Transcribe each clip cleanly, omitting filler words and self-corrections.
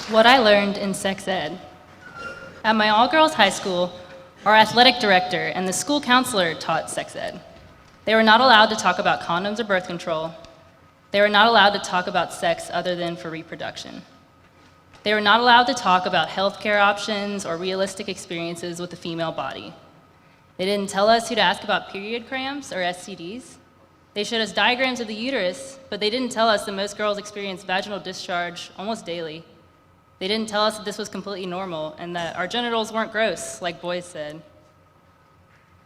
What I learned in sex ed. At my all-girls high school, our athletic director and the school counselor taught sex ed. They were not allowed to talk about condoms or birth control. They were not allowed to talk about sex other than for reproduction. They were not allowed to talk about healthcare options or realistic experiences with the female body. They didn't tell us who to ask about period cramps or STDs. They showed us diagrams of the uterus, but they didn't tell us that most girls experience vaginal discharge almost daily. They didn't tell us that this was completely normal and that our genitals weren't gross, like boys said.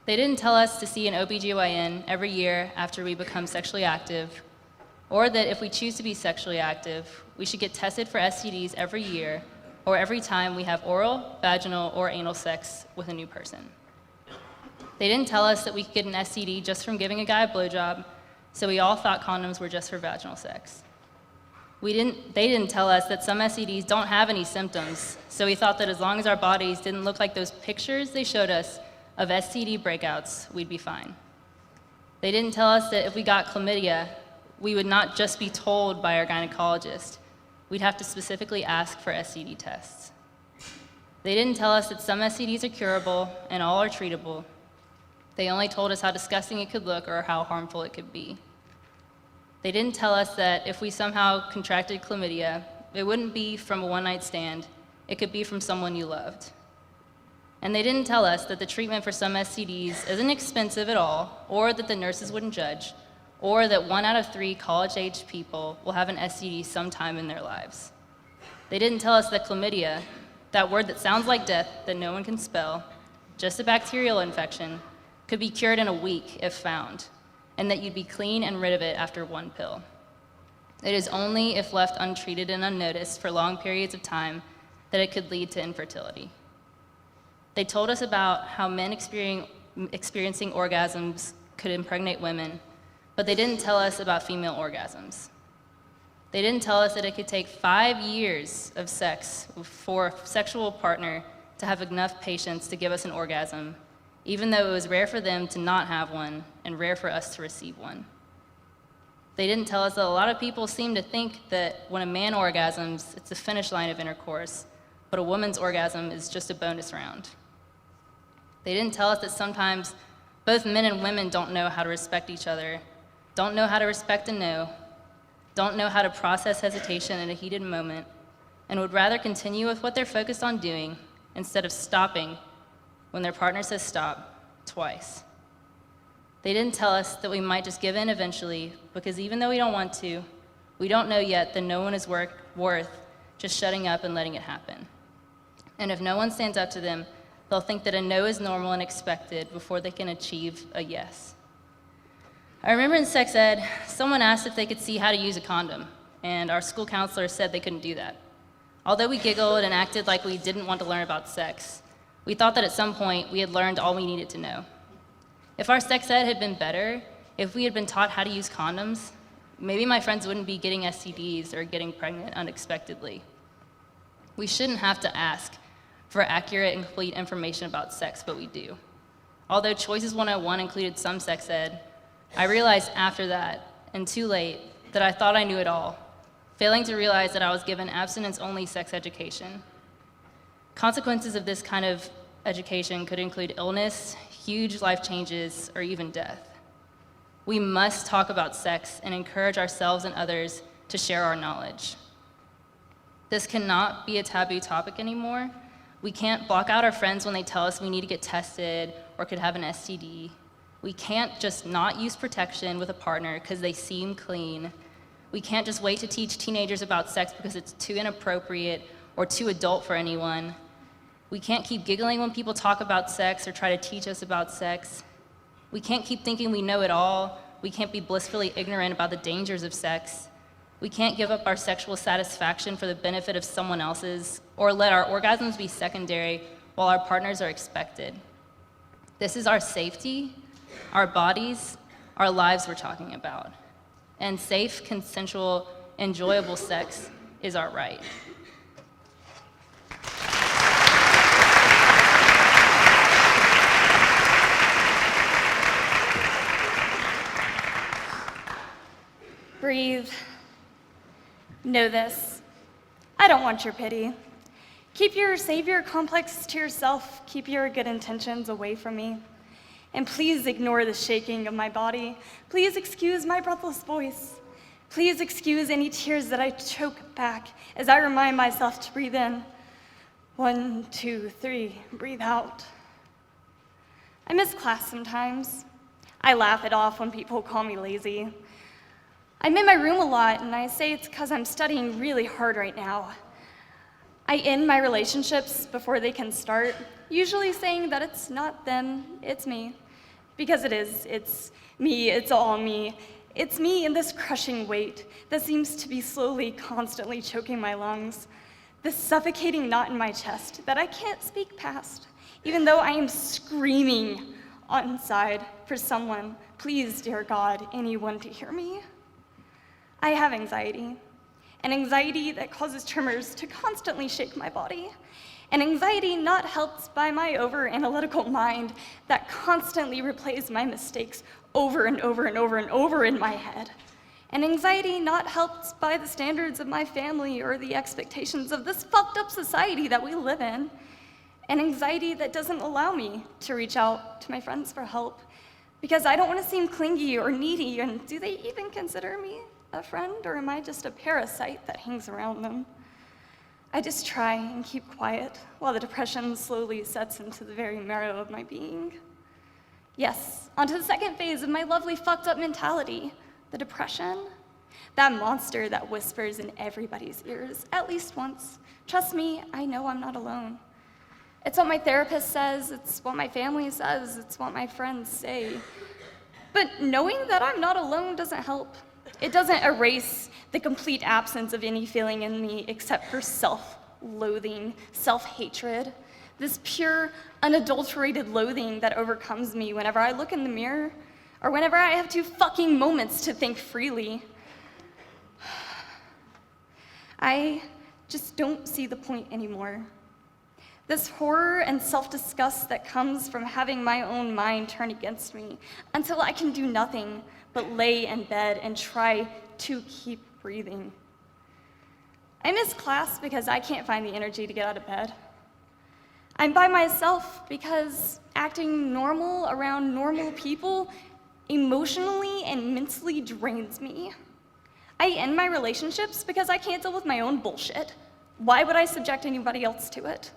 They didn't tell us to see an OBGYN every year after we become sexually active, or that if we choose to be sexually active, we should get tested for STDs every year or every time we have oral, vaginal, or anal sex with a new person. They didn't tell us that we could get an STD just from giving a guy a blowjob, so we all thought condoms were just for vaginal sex. They didn't tell us that some STDs don't have any symptoms, so we thought that as long as our bodies didn't look like those pictures they showed us of STD breakouts, we'd be fine. They didn't tell us that if we got chlamydia, we would not just be told by our gynecologist. We'd have to specifically ask for STD tests. They didn't tell us that some STDs are curable and all are treatable. They only told us how disgusting it could look or how harmful it could be. They didn't tell us that if we somehow contracted chlamydia, it wouldn't be from a one-night stand, it could be from someone you loved. And they didn't tell us that the treatment for some STDs isn't expensive at all, or that the nurses wouldn't judge, or that 1 out of 3 college-aged people will have an STD sometime in their lives. They didn't tell us that chlamydia, that word that sounds like death that no one can spell, just a bacterial infection, could be cured in a week if found, and that you'd be clean and rid of it after 1 pill. It is only if left untreated and unnoticed for long periods of time that it could lead to infertility. They told us about how men experiencing orgasms could impregnate women, but they didn't tell us about female orgasms. They didn't tell us that it could take 5 years of sex for a sexual partner to have enough patience to give us an orgasm, even though it was rare for them to not have one and rare for us to receive one. They didn't tell us that a lot of people seem to think that when a man orgasms, it's the finish line of intercourse, but a woman's orgasm is just a bonus round. They didn't tell us that sometimes both men and women don't know how to respect each other, don't know how to respect a no, don't know how to process hesitation in a heated moment, and would rather continue with what they're focused on doing instead of stopping when their partner says stop twice. They didn't tell us that we might just give in eventually, because even though we don't want to, we don't know yet that no one is worth just shutting up and letting it happen. And if no one stands up to them, they'll think that a no is normal and expected before they can achieve a yes. I remember in sex ed, someone asked if they could see how to use a condom, and our school counselor said they couldn't do that. Although we giggled and acted like we didn't want to learn about sex, we thought that at some point we had learned all we needed to know. If our sex ed had been better, if we had been taught how to use condoms, maybe my friends wouldn't be getting STDs or getting pregnant unexpectedly. We shouldn't have to ask for accurate and complete information about sex, but we do. Although Choices 101 included some sex ed, I realized after that, and too late, that I thought I knew it all, failing to realize that I was given abstinence-only sex education. Consequences of this kind of education could include illness, huge life changes, or even death. We must talk about sex and encourage ourselves and others to share our knowledge. This cannot be a taboo topic anymore. We can't block out our friends when they tell us we need to get tested or could have an STD. We can't just not use protection with a partner because they seem clean. We can't just wait to teach teenagers about sex because it's too inappropriate or too adult for anyone. We can't keep giggling when people talk about sex or try to teach us about sex. We can't keep thinking we know it all. We can't be blissfully ignorant about the dangers of sex. We can't give up our sexual satisfaction for the benefit of someone else's, or let our orgasms be secondary while our partners are expected. This is our safety, our bodies, our lives we're talking about. And safe, consensual, enjoyable sex is our right. Breathe. Know this. I don't want your pity. Keep your savior complex to yourself. Keep your good intentions away from me. And please ignore the shaking of my body. Please excuse my breathless voice. Please excuse any tears that I choke back as I remind myself to breathe in. 1, 2, 3, breathe out. I miss class sometimes. I laugh it off when people call me lazy. I'm in my room a lot, and I say it's because I'm studying really hard right now. I end my relationships before they can start, usually saying that it's not them, it's me. Because it is. It's me, it's all me. It's me in this crushing weight that seems to be slowly, constantly choking my lungs. This suffocating knot in my chest that I can't speak past, even though I am screaming inside for someone, please, dear God, anyone to hear me. I have anxiety, an anxiety that causes tremors to constantly shake my body, an anxiety not helped by my over-analytical mind that constantly replays my mistakes over and over and over and over in my head, an anxiety not helped by the standards of my family or the expectations of this fucked up society that we live in, an anxiety that doesn't allow me to reach out to my friends for help because I don't want to seem clingy or needy, and do they even consider me a friend, or am I just a parasite that hangs around them? I just try and keep quiet while the depression slowly sets into the very marrow of my being. Yes, onto the second phase of my lovely fucked up mentality, the depression. That monster that whispers in everybody's ears at least once. Trust me, I know I'm not alone. It's what my therapist says, it's what my family says, it's what my friends say. But knowing that I'm not alone doesn't help. It doesn't erase the complete absence of any feeling in me except for self-loathing, self-hatred, this pure, unadulterated loathing that overcomes me whenever I look in the mirror or whenever I have 2 fucking moments to think freely. I just don't see the point anymore. This horror and self-disgust that comes from having my own mind turn against me until I can do nothing but lay in bed and try to keep breathing. I miss class because I can't find the energy to get out of bed. I'm by myself because acting normal around normal people emotionally and mentally drains me. I end my relationships because I can't deal with my own bullshit. Why would I subject anybody else to it?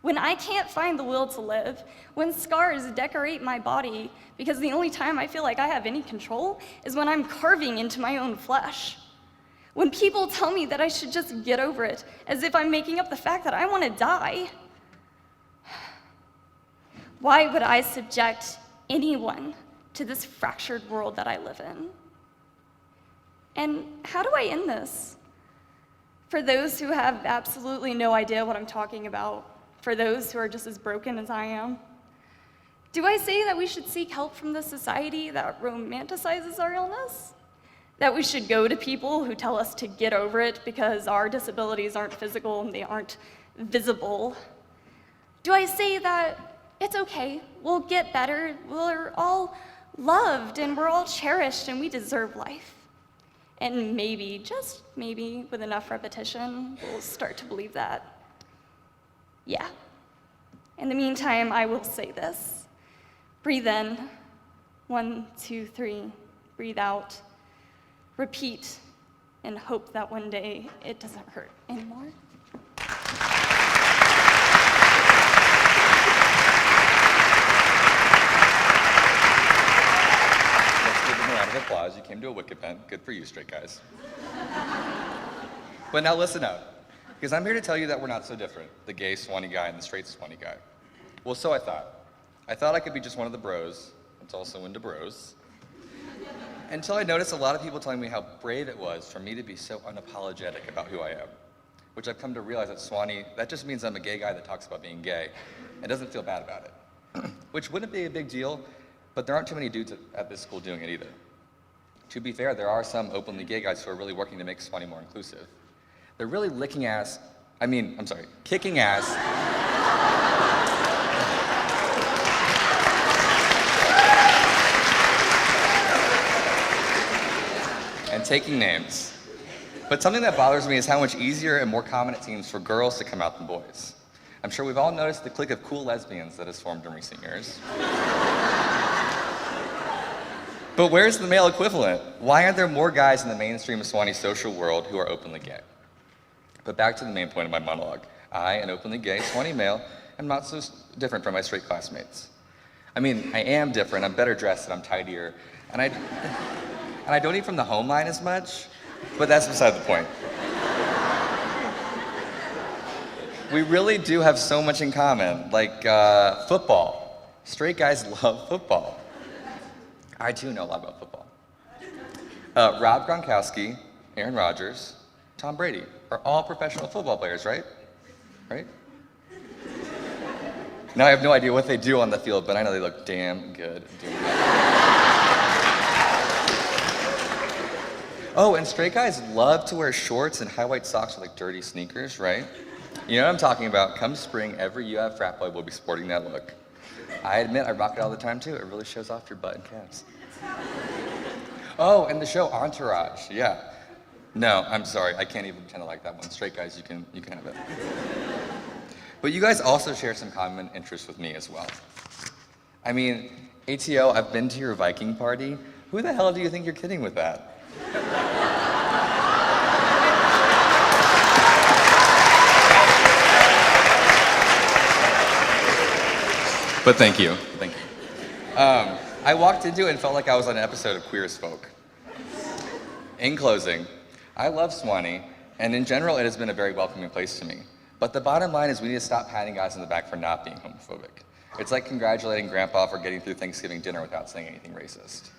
When I can't find the will to live, when scars decorate my body, because the only time I feel like I have any control is when I'm carving into my own flesh. When people tell me that I should just get over it, as if I'm making up the fact that I want to die. Why would I subject anyone to this fractured world that I live in? And how do I end this? For those who have absolutely no idea what I'm talking about, for those who are just as broken as I am, do I say that we should seek help from the society that romanticizes our illness? That we should go to people who tell us to get over it because our disabilities aren't physical and they aren't visible? Do I say that it's okay, we'll get better, we're all loved and we're all cherished and we deserve life? And maybe, just maybe, with enough repetition, we'll start to believe that. Yeah. In the meantime, I will say this. Breathe in. 1, 2, 3. Breathe out. Repeat, and hope that one day it doesn't hurt anymore. Let's give them a round of applause. You came to a Wicked event. Good for you, straight guys. But now listen up. Because I'm here to tell you that we're not so different, the gay Sewanee guy and the straight Sewanee guy. Well, so I thought. I thought I could be just one of the bros, that's also into bros, until I noticed a lot of people telling me how brave it was for me to be so unapologetic about who I am, which I've come to realize that Sewanee, that just means I'm a gay guy that talks about being gay and doesn't feel bad about it, which wouldn't be a big deal, but there aren't too many dudes at this school doing it either. To be fair, there are some openly gay guys who are really working to make Sewanee more inclusive. They're really kicking ass. And taking names. But something that bothers me is how much easier and more common it seems for girls to come out than boys. I'm sure we've all noticed the clique of cool lesbians that has formed in recent years. But where's the male equivalent? Why aren't there more guys in the mainstream Sewanee social world who are openly gay? But back to the main point of my monologue. I, an openly gay Sewanee male, am not so different from my straight classmates. I mean, I am different. I'm better dressed and I'm tidier. And I don't eat from the home line as much, but that's beside the point. We really do have so much in common, like football. Straight guys love football. I too know a lot about football. Rob Gronkowski, Aaron Rodgers, Tom Brady are all professional football players, right? Right? Now I have no idea what they do on the field, but I know they look damn good doing that. Oh, and straight guys love to wear shorts and high white socks with like dirty sneakers, right? You know what I'm talking about. Come spring, every UF frat boy will be sporting that look. I admit I rock it all the time too. It really shows off your butt and calves. Oh, and the show Entourage, yeah. No, I'm sorry, I can't even pretend to like that one. Straight guys, you can have it. But you guys also share some common interests with me as well. I mean, ATO, I've been to your Viking party. Who the hell do you think you're kidding with that? But thank you. I walked into it and felt like I was on an episode of Queer as Folk. In closing, I love Sewanee, and in general, it has been a very welcoming place to me. But the bottom line is we need to stop patting guys on the back for not being homophobic. It's like congratulating Grandpa for getting through Thanksgiving dinner without saying anything racist.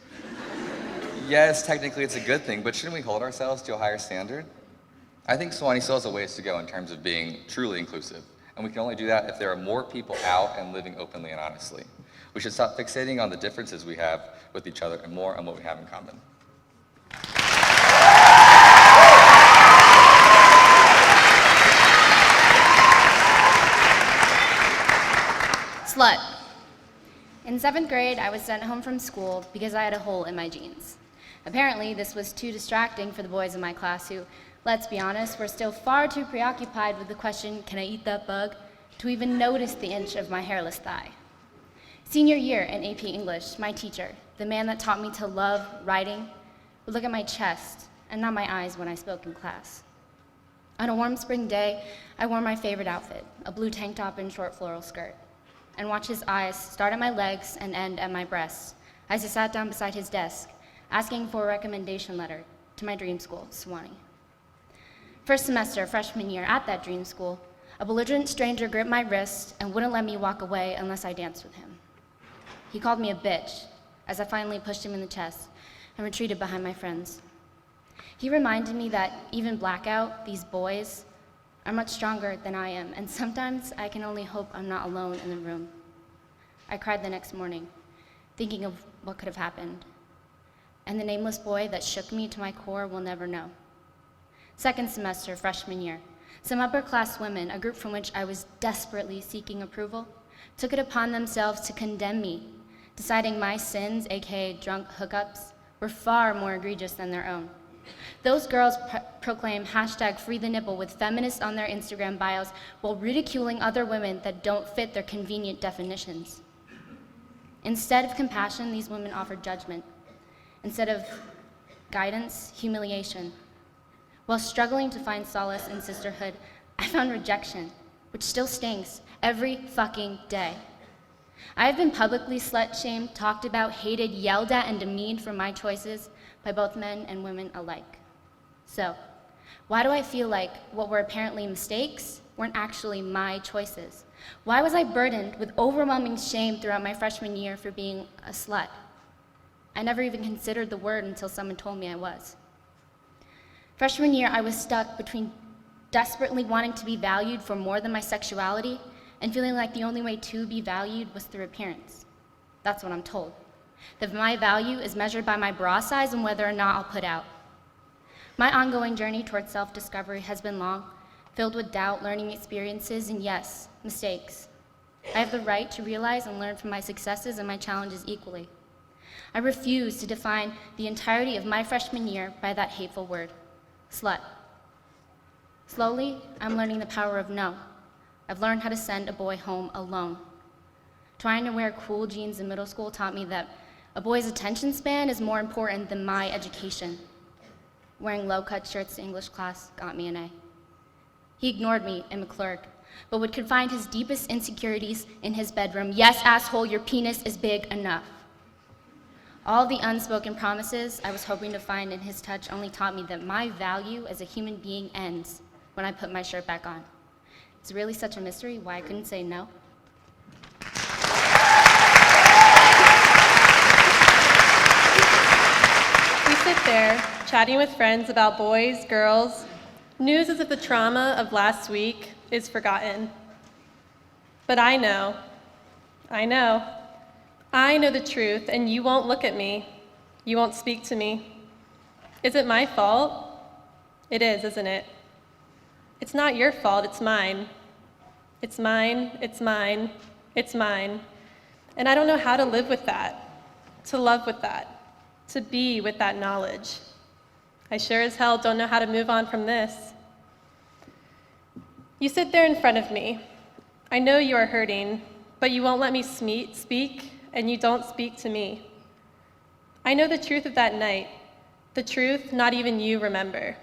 Yes, technically it's a good thing, but shouldn't we hold ourselves to a higher standard? I think Sewanee still has a ways to go in terms of being truly inclusive. And we can only do that if there are more people out and living openly and honestly. We should stop fixating on the differences we have with each other and more on what we have in common. Slut. In 7th grade, I was sent home from school because I had a hole in my jeans. Apparently, this was too distracting for the boys in my class who, let's be honest, were still far too preoccupied with the question, can I eat that bug, to even notice the inch of my hairless thigh. Senior year in AP English, my teacher, the man that taught me to love writing, would look at my chest and not my eyes when I spoke in class. On a warm spring day, I wore my favorite outfit, a blue tank top and short floral skirt, and watched his eyes start at my legs and end at my breasts as I sat down beside his desk, asking for a recommendation letter to my dream school, Sewanee. First semester, freshman year, at that dream school, a belligerent stranger gripped my wrist and wouldn't let me walk away unless I danced with him. He called me a bitch as I finally pushed him in the chest and retreated behind my friends. He reminded me that even blackout, these boys, are much stronger than I am, and sometimes I can only hope I'm not alone in the room. I cried the next morning, thinking of what could have happened, and the nameless boy that shook me to my core will never know. Second semester, freshman year, some upper-class women, a group from which I was desperately seeking approval, took it upon themselves to condemn me, deciding my sins, aka drunk hookups, were far more egregious than their own. Those girls proclaim hashtag free the nipple with feminists on their Instagram bios while ridiculing other women that don't fit their convenient definitions. Instead of compassion, these women offered judgment. Instead of guidance, humiliation. While struggling to find solace in sisterhood, I found rejection, which still stings every fucking day. I have been publicly slut-shamed, talked about, hated, yelled at, and demeaned for my choices by both men and women alike. So, why do I feel like what were apparently mistakes weren't actually my choices? Why was I burdened with overwhelming shame throughout my freshman year for being a slut? I never even considered the word until someone told me I was. Freshman year, I was stuck between desperately wanting to be valued for more than my sexuality and feeling like the only way to be valued was through appearance. That's what I'm told. That my value is measured by my bra size and whether or not I'll put out. My ongoing journey towards self-discovery has been long, filled with doubt, learning experiences, and yes, mistakes. I have the right to realize and learn from my successes and my challenges equally. I refuse to define the entirety of my freshman year by that hateful word, slut. Slowly, I'm learning the power of no. I've learned how to send a boy home alone. Trying to wear cool jeans in middle school taught me that a boy's attention span is more important than my education. Wearing low-cut shirts to English class got me an A. He ignored me in McClurg, but would confine his deepest insecurities in his bedroom. Yes, asshole, your penis is big enough. All the unspoken promises I was hoping to find in his touch only taught me that my value as a human being ends when I put my shirt back on. It's really such a mystery why I couldn't say no. We sit there, chatting with friends about boys, girls, news as if the trauma of last week is forgotten. But I know the truth, and you won't look at me. You won't speak to me. Is it my fault? It is, isn't it? It's not your fault, it's mine. It's mine, it's mine, it's mine. And I don't know how to live with that, to love with that, to be with that knowledge. I sure as hell don't know how to move on from this. You sit there in front of me. I know you are hurting, but you won't let me speak, and you don't speak to me. I know the truth of that night, the truth not even you remember.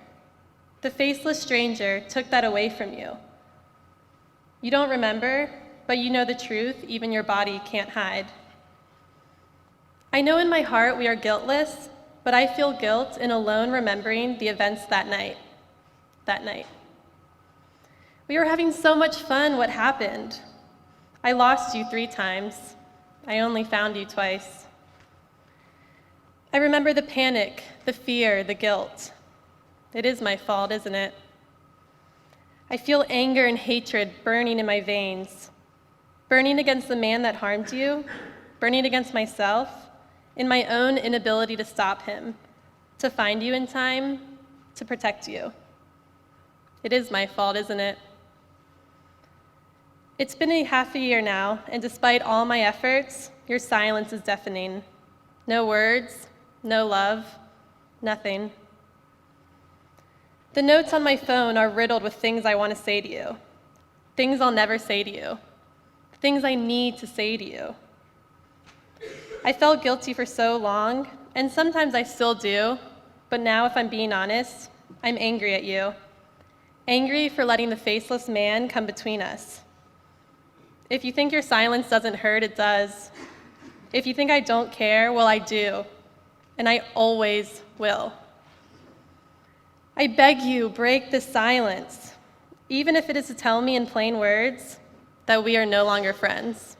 The faceless stranger took that away from you. You don't remember, but you know the truth even your body can't hide. I know in my heart we are guiltless, but I feel guilt in alone remembering the events that night. We were having so much fun. What happened? I lost you 3 times. I only found you twice. I remember the panic, the fear, the guilt. It is my fault, isn't it? I feel anger and hatred burning in my veins, burning against the man that harmed you, burning against myself, in my own inability to stop him, to find you in time, to protect you. It is my fault, isn't it? It's been a half a year now, and despite all my efforts, your silence is deafening. No words, no love, nothing. The notes on my phone are riddled with things I want to say to you, things I'll never say to you, things I need to say to you. I felt guilty for so long, and sometimes I still do, but now, if I'm being honest, I'm angry at you. Angry for letting the faceless man come between us. If you think your silence doesn't hurt, it does. If you think I don't care, well, I do, and I always will. I beg you, break this silence, even if it is to tell me in plain words that we are no longer friends.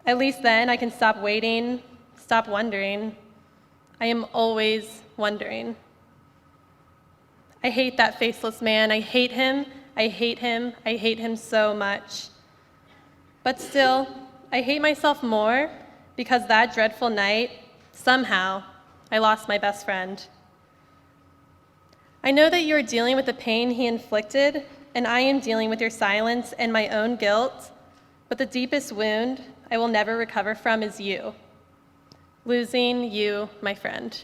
At least then I can stop waiting, stop wondering. I am always wondering. I hate that faceless man. I hate him. I hate him. I hate him so much. But still, I hate myself more because that dreadful night, somehow, I lost my best friend. I know that you are dealing with the pain he inflicted, and I am dealing with your silence and my own guilt, but the deepest wound I will never recover from is you. Losing you, my friend.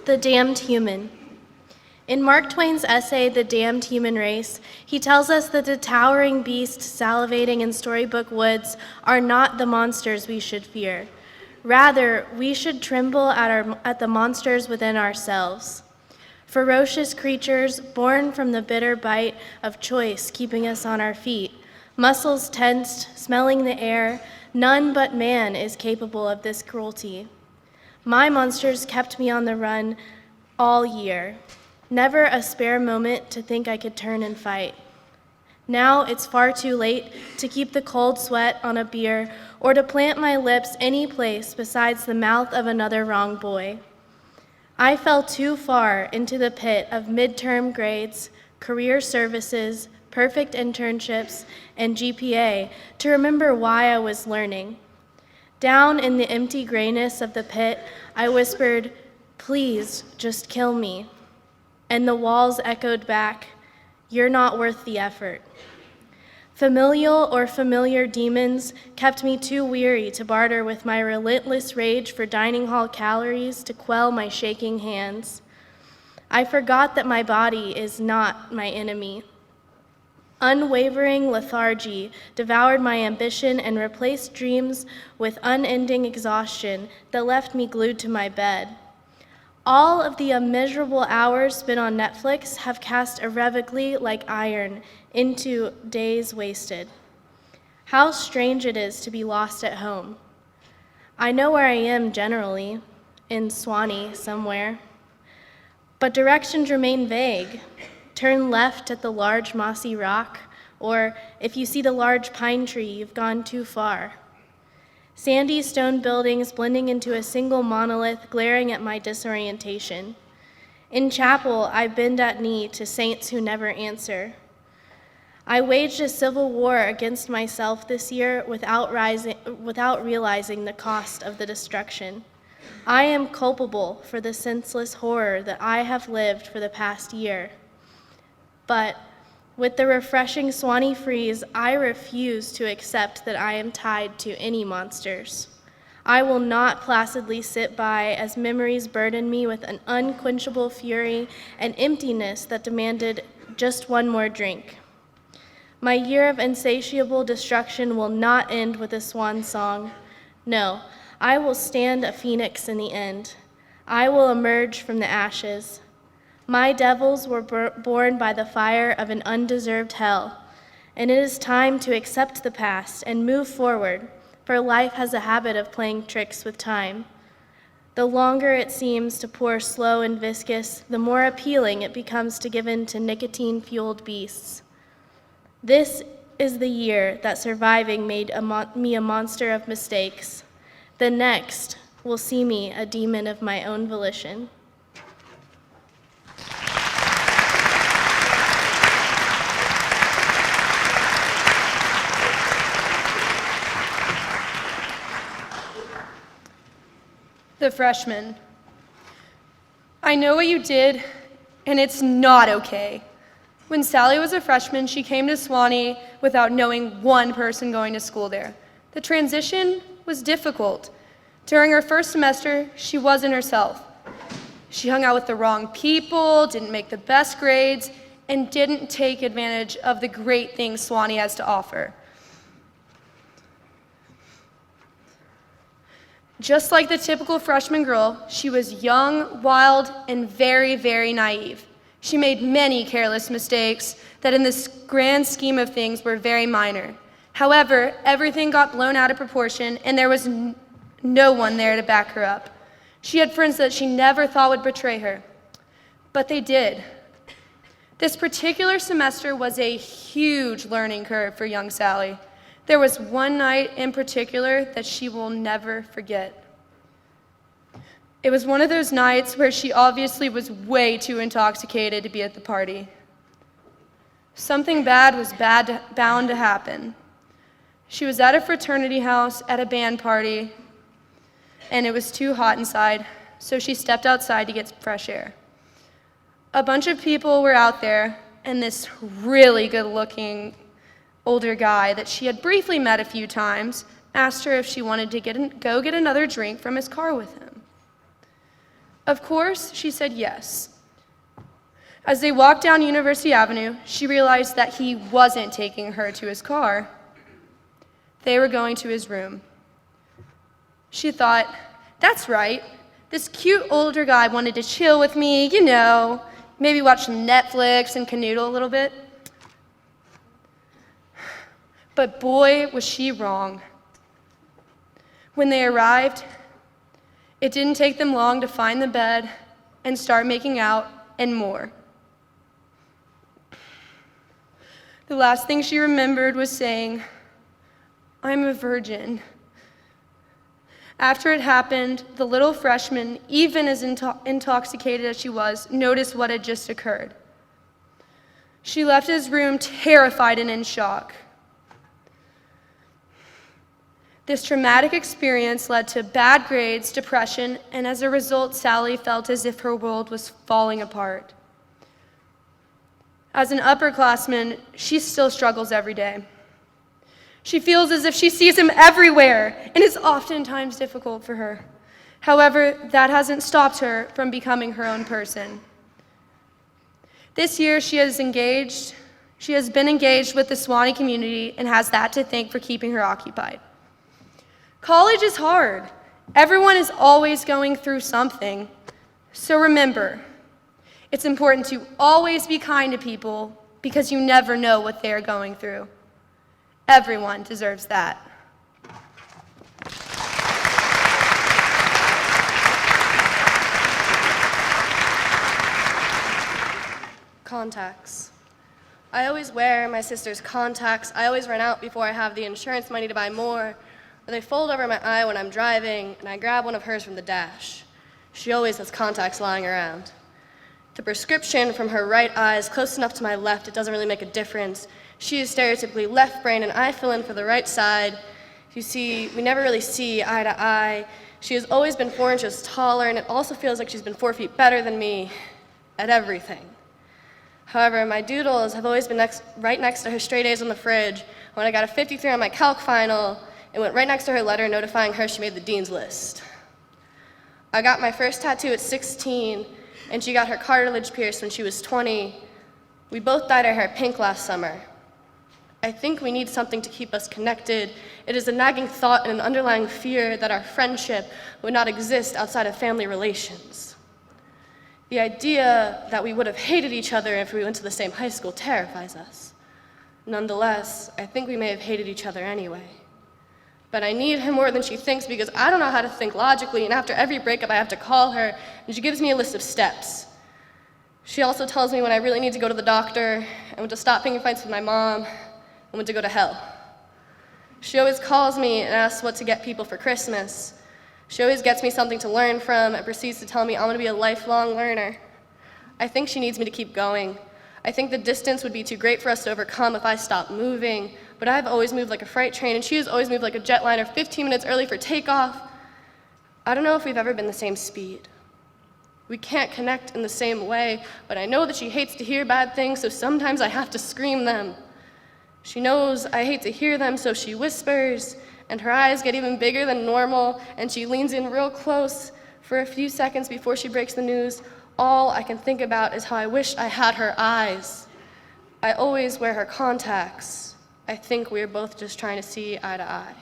The Damned Human. In Mark Twain's essay, The Damned Human Race, he tells us that the towering beasts salivating in storybook woods are not the monsters we should fear. Rather, we should tremble at the monsters within ourselves. Ferocious creatures born from the bitter bite of choice keeping us on our feet, muscles tensed, smelling the air, none but man is capable of this cruelty. My monsters kept me on the run all year. Never a spare moment to think I could turn and fight. Now it's far too late to keep the cold sweat on a beer or to plant my lips any place besides the mouth of another wrong boy. I fell too far into the pit of midterm grades, career services, perfect internships, and GPA to remember why I was learning. Down in the empty grayness of the pit, I whispered, "Please, just kill me." And the walls echoed back, "You're not worth the effort." Familial or familiar demons kept me too weary to barter with my relentless rage for dining hall calories to quell my shaking hands. I forgot that my body is not my enemy. Unwavering lethargy devoured my ambition and replaced dreams with unending exhaustion that left me glued to my bed. All of the immeasurable hours spent on Netflix have cast irrevocably like iron into days wasted. How strange it is to be lost at home. I know where I am generally, in Sewanee somewhere, but directions remain vague. Turn left at the large mossy rock, or if you see the large pine tree, you've gone too far. Sandy stone buildings blending into a single monolith, glaring at my disorientation. In chapel, I bend at knee to saints who never answer. I waged a civil war against myself this year without realizing the cost of the destruction. I am culpable for the senseless horror that I have lived for the past year. But with the refreshing Sewanee freeze, I refuse to accept that I am tied to any monsters. I will not placidly sit by as memories burden me with an unquenchable fury and emptiness that demanded just one more drink. My year of insatiable destruction will not end with a swan song. No, I will stand a phoenix in the end. I will emerge from the ashes. My devils were born by the fire of an undeserved hell, and it is time to accept the past and move forward, for life has a habit of playing tricks with time. The longer it seems to pour slow and viscous, the more appealing it becomes to give in to nicotine-fueled beasts. This is the year that surviving made me a monster of mistakes. The next will see me a demon of my own volition. The freshman. I know what you did, and it's not okay. When Sally was a freshman, she came to Sewanee without knowing one person going to school there. The transition was difficult. During her first semester, she wasn't herself. She hung out with the wrong people, didn't make the best grades, and didn't take advantage of the great things Sewanee has to offer. Just like the typical freshman girl, she was young, wild, and very, very naive. She made many careless mistakes that in this grand scheme of things were very minor. However, everything got blown out of proportion, and there was no one there to back her up. She had friends that she never thought would betray her, but they did. This particular semester was a huge learning curve for young Sally. There was one night in particular that she will never forget. It was one of those nights where she obviously was way too intoxicated to be at the party. Something bad was bound to happen. She was at a fraternity house at a band party, and it was too hot inside, so she stepped outside to get fresh air. A bunch of people were out there, and this really good-looking older guy that she had briefly met a few times asked her if she wanted to go get another drink from his car with him. Of course, she said yes. As they walked down University Avenue, she realized that he wasn't taking her to his car. They were going to his room. She thought, that's right, this cute older guy wanted to chill with me, maybe watch some Netflix and canoodle a little bit. But boy, was she wrong. When they arrived, it didn't take them long to find the bed and start making out and more. The last thing she remembered was saying, I'm a virgin. After it happened, the little freshman, even as intoxicated as she was, noticed what had just occurred. She left his room terrified and in shock. This traumatic experience led to bad grades, depression, and as a result, Sally felt as if her world was falling apart. As an upperclassman, she still struggles every day. She feels as if she sees him everywhere, and it's oftentimes difficult for her. However, that hasn't stopped her from becoming her own person. This year, she has been engaged with the Sewanee community and has that to thank for keeping her occupied. College is hard. Everyone is always going through something. So remember, it's important to always be kind to people because you never know what they're going through. Everyone deserves that. Contacts. I always wear my sister's contacts. I always run out before I have the insurance money to buy more. Or they fold over my eye when I'm driving, and I grab one of hers from the dash. She always has contacts lying around. The prescription from her right eye is close enough to my left, it doesn't really make a difference. She is stereotypically left brain, and I fill in for the right side. You see, we never really see eye to eye. She has always been 4 inches taller, and it also feels like she's been 4 feet better than me at everything. However, my doodles have always been right next to her straight A's on the fridge. When I got a 53 on my calc final, it went right next to her letter notifying her she made the dean's list. I got my first tattoo at 16, and she got her cartilage pierced when she was 20. We both dyed our hair pink last summer. I think we need something to keep us connected. It is a nagging thought and an underlying fear that our friendship would not exist outside of family relations. The idea that we would have hated each other if we went to the same high school terrifies us. Nonetheless, I think we may have hated each other anyway. But I need her more than she thinks because I don't know how to think logically, and after every breakup I have to call her, and she gives me a list of steps. She also tells me when I really need to go to the doctor, and when to stop picking fights with my mom, and when to go to hell. She always calls me and asks what to get people for Christmas. She always gets me something to learn from and proceeds to tell me I'm going to be a lifelong learner. I think she needs me to keep going. I think the distance would be too great for us to overcome if I stopped moving, but I've always moved like a freight train, and she has always moved like a jetliner 15 minutes early for takeoff. I don't know if we've ever been the same speed. We can't connect in the same way, but I know that she hates to hear bad things, so sometimes I have to scream them. She knows I hate to hear them, so she whispers, and her eyes get even bigger than normal, and she leans in real close for a few seconds before she breaks the news. All I can think about is how I wish I had her eyes. I always wear her contacts. I think we're both just trying to see eye to eye.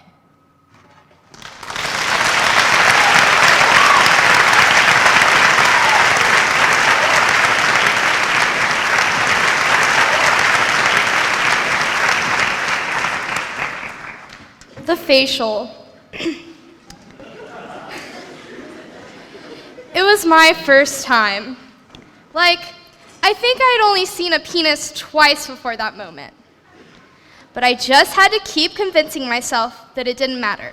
The facial. It was my first time. I think I had only seen a penis twice before that moment. But I just had to keep convincing myself that it didn't matter.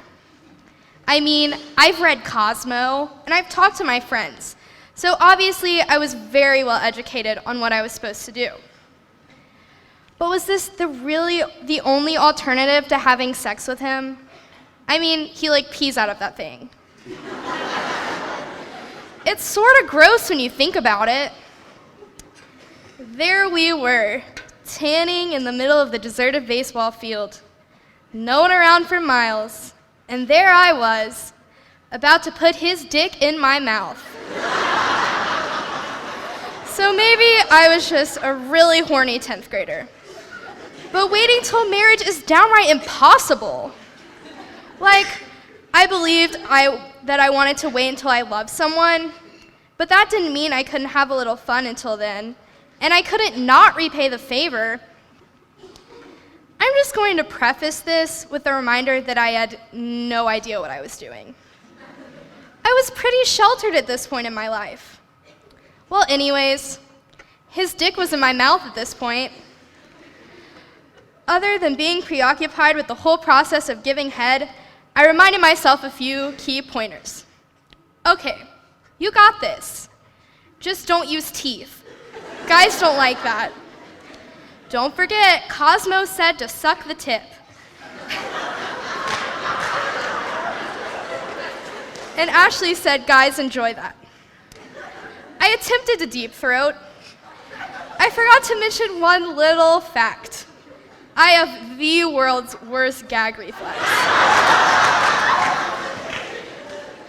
I mean, I've read Cosmo, and I've talked to my friends, so obviously I was very well educated on what I was supposed to do. But was this the only alternative to having sex with him? I mean, he pees out of that thing. It's sort of gross when you think about it. There we were, tanning in the middle of the deserted baseball field, no one around for miles, and there I was, about to put his dick in my mouth. So maybe I was just a really horny 10th grader. But waiting till marriage is downright impossible. I believed that I wanted to wait until I loved someone, but that didn't mean I couldn't have a little fun until then, and I couldn't not repay the favor. I'm just going to preface this with a reminder that I had no idea what I was doing. I was pretty sheltered at this point in my life. Well, anyways, his dick was in my mouth at this point. Other than being preoccupied with the whole process of giving head, I reminded myself a few key pointers. Okay, you got this. Just don't use teeth. Guys don't like that. Don't forget, Cosmo said to suck the tip. And Ashley said guys enjoy that. I attempted to deep throat. I forgot to mention one little fact. I have the world's worst gag reflex.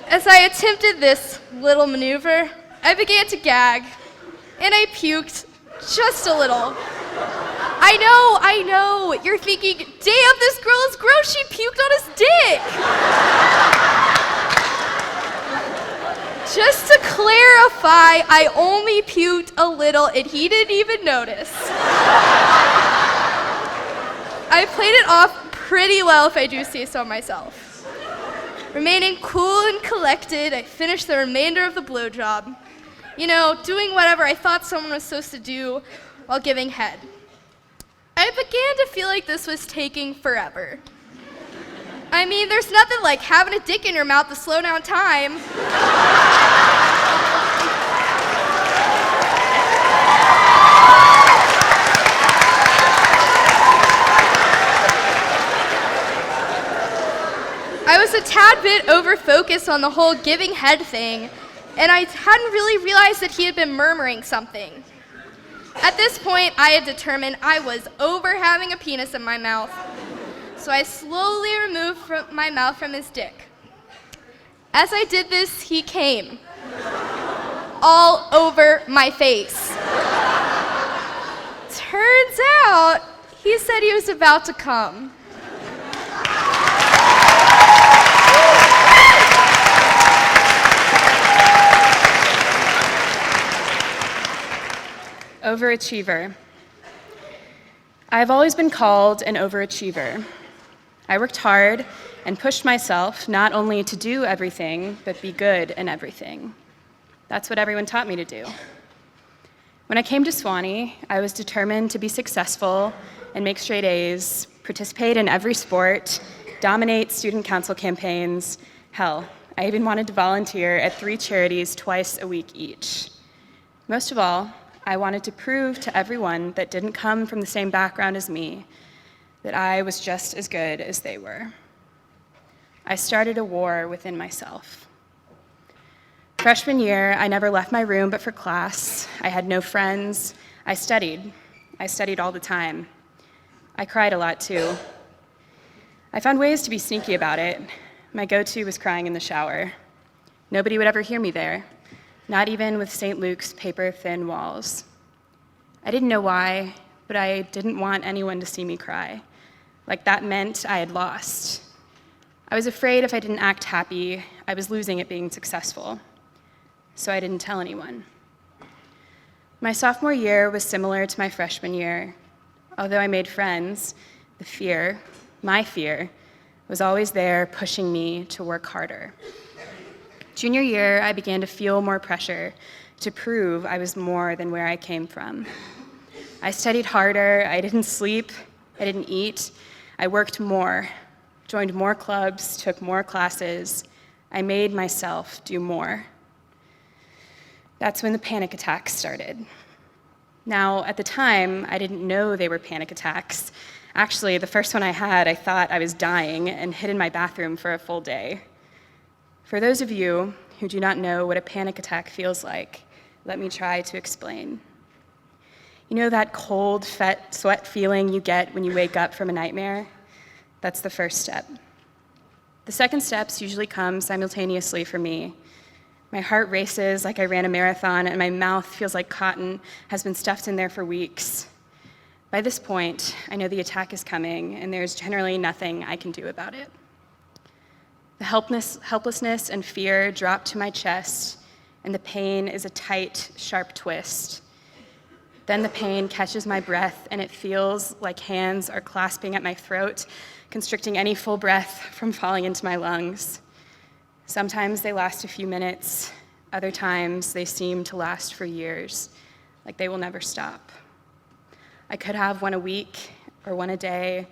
As I attempted this little maneuver, I began to gag, and I puked just a little. I know, you're thinking, damn, this girl is gross, she puked on his dick. Just to clarify, I only puked a little and he didn't even notice. I played it off pretty well, if I do say so myself. Remaining cool and collected, I finished the remainder of the blowjob. You know, doing whatever I thought someone was supposed to do while giving head. I began to feel like this was taking forever. I mean, there's nothing like having a dick in your mouth to slow down time. I was a tad bit over-focused on the whole giving head thing, and I hadn't really realized that he had been murmuring something. At this point, I had determined I was over having a penis in my mouth, so I slowly removed my mouth from his dick. As I did this, he came all over my face. Turns out, he said he was about to come. Overachiever. I've always been called an overachiever. I worked hard and pushed myself not only to do everything, but be good in everything. That's what everyone taught me to do. When I came to Sewanee, I was determined to be successful and make straight A's, participate in every sport, dominate student council campaigns. Hell, I even wanted to volunteer at 3 charities twice a week each. Most of all, I wanted to prove to everyone that didn't come from the same background as me that I was just as good as they were. I started a war within myself. Freshman year, I never left my room but for class. I had no friends. I studied. I studied all the time. I cried a lot too. I found ways to be sneaky about it. My go-to was crying in the shower. Nobody would ever hear me there. Not even with St. Luke's paper-thin walls. I didn't know why, but I didn't want anyone to see me cry. Like that meant I had lost. I was afraid if I didn't act happy, I was losing at being successful. So I didn't tell anyone. My sophomore year was similar to my freshman year. Although I made friends, the fear, my fear, was always there pushing me to work harder. Junior year, I began to feel more pressure to prove I was more than where I came from. I studied harder, I didn't sleep, I didn't eat, I worked more, joined more clubs, took more classes. I made myself do more. That's when the panic attacks started. Now, at the time, I didn't know they were panic attacks. Actually, the first one I had, I thought I was dying and hid in my bathroom for a full day. For those of you who do not know what a panic attack feels like, let me try to explain. You know that cold, sweat feeling you get when you wake up from a nightmare? That's the first step. The second steps usually come simultaneously for me. My heart races like I ran a marathon, and my mouth feels like cotton has been stuffed in there for weeks. By this point, I know the attack is coming, and there's generally nothing I can do about it. The helplessness and fear drop to my chest, and the pain is a tight, sharp twist. Then the pain catches my breath, and it feels like hands are clasping at my throat, constricting any full breath from falling into my lungs. Sometimes they last a few minutes. Other times they seem to last for years, like they will never stop. I could have one a week or one a day,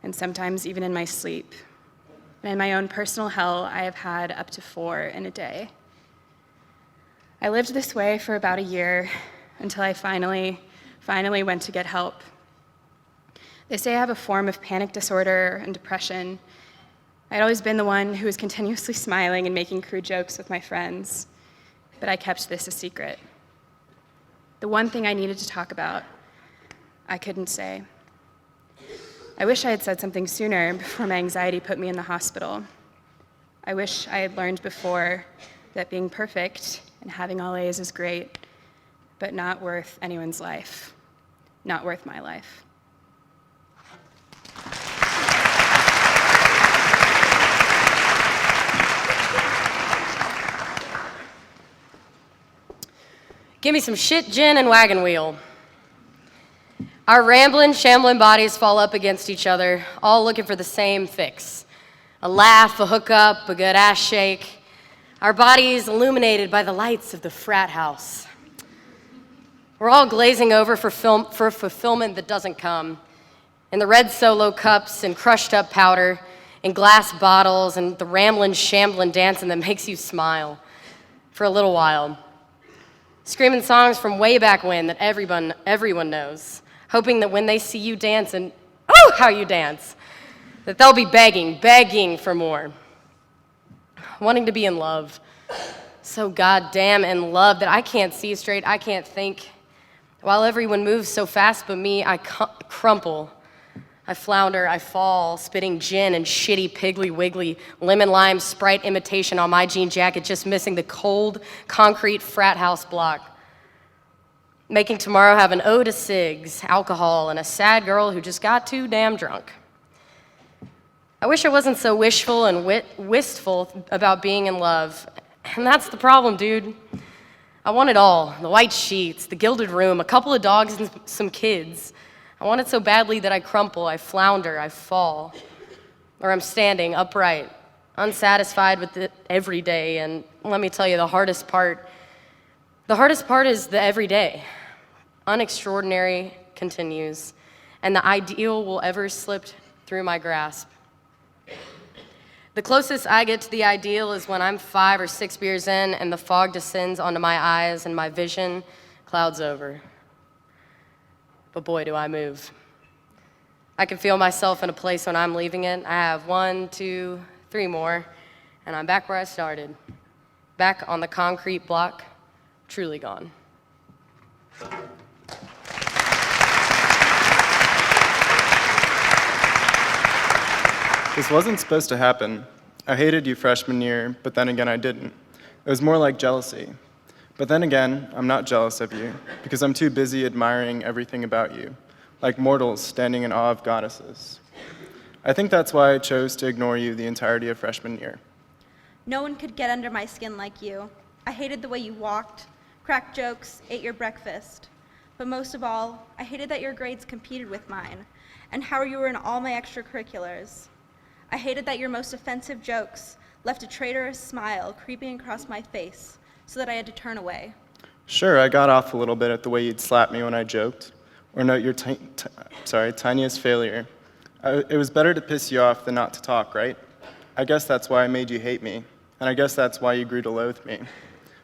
and sometimes even in my sleep. And in my own personal hell, I have had up to 4 in a day. I lived this way for about a year until I finally went to get help. They say I have a form of panic disorder and depression. I'd always been the one who was continuously smiling and making crude jokes with my friends, but I kept this a secret. The one thing I needed to talk about, I couldn't say. I wish I had said something sooner before my anxiety put me in the hospital. I wish I had learned before that being perfect and having all A's is great, but not worth anyone's life, not worth my life. Give me some shit, gin, and wagon wheel. Our rambling, shambling bodies fall up against each other, all looking for the same fix. A laugh, a hookup, a good ass shake. Our bodies illuminated by the lights of the frat house. We're all glazing over for fulfillment that doesn't come. In the red Solo cups and crushed up powder, in glass bottles, and the rambling, shambling dancing that makes you smile. For a little while. Screaming songs from way back when that everyone knows. Hoping that when they see you dance and, oh, how you dance, that they'll be begging for more. Wanting to be in love. So goddamn in love that I can't see straight, I can't think. While everyone moves so fast but me, I crumple. I flounder, I fall, spitting gin and shitty Piggly Wiggly lemon lime Sprite imitation on my jean jacket, just missing the cold, concrete frat house block. Making tomorrow have an ode to cigs, alcohol, and a sad girl who just got too damn drunk. I wish I wasn't so wishful and wistful about being in love. And that's the problem, dude. I want it all. The white sheets, the gilded room, a couple of dogs and some kids. I want it so badly that I crumple, I flounder, I fall. Or I'm standing upright, unsatisfied with it every day. And let me tell you, the hardest part is the everyday. Unextraordinary continues, and the ideal will ever slip through my grasp. The closest I get to the ideal is when I'm 5 or 6 beers in and the fog descends onto my eyes and my vision clouds over. But boy, do I move. I can feel myself in a place when I'm leaving it. I have 1, 2, 3 more, and I'm back where I started. Back on the concrete block, truly gone. This wasn't supposed to happen. I hated you freshman year, but then again I didn't. It was more like jealousy. But then again, I'm not jealous of you, because I'm too busy admiring everything about you, like mortals standing in awe of goddesses. I think that's why I chose to ignore you the entirety of freshman year. No one could get under my skin like you. I hated the way you walked, cracked jokes, ate your breakfast. But most of all, I hated that your grades competed with mine, and how you were in all my extracurriculars. I hated that your most offensive jokes left a traitorous smile creeping across my face, so that I had to turn away. Sure, I got off a little bit at the way you'd slap me when I joked, or note your tiniest failure. It was better to piss you off than not to talk, right? I guess that's why I made you hate me, and I guess that's why you grew to loathe me.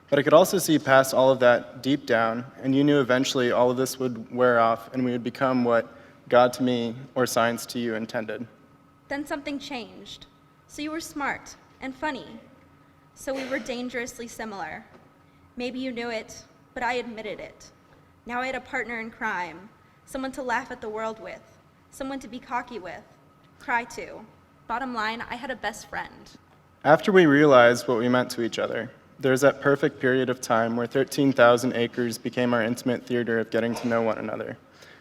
But I could also see past all of that deep down, and you knew eventually all of this would wear off, and we would become what God to me, or science to you, intended. Then something changed. So you were smart and funny. So we were dangerously similar. Maybe you knew it, but I admitted it. Now I had a partner in crime, someone to laugh at the world with, someone to be cocky with, cry to. Bottom line, I had a best friend. After we realized what we meant to each other, there was that perfect period of time where 13,000 acres became our intimate theater of getting to know one another,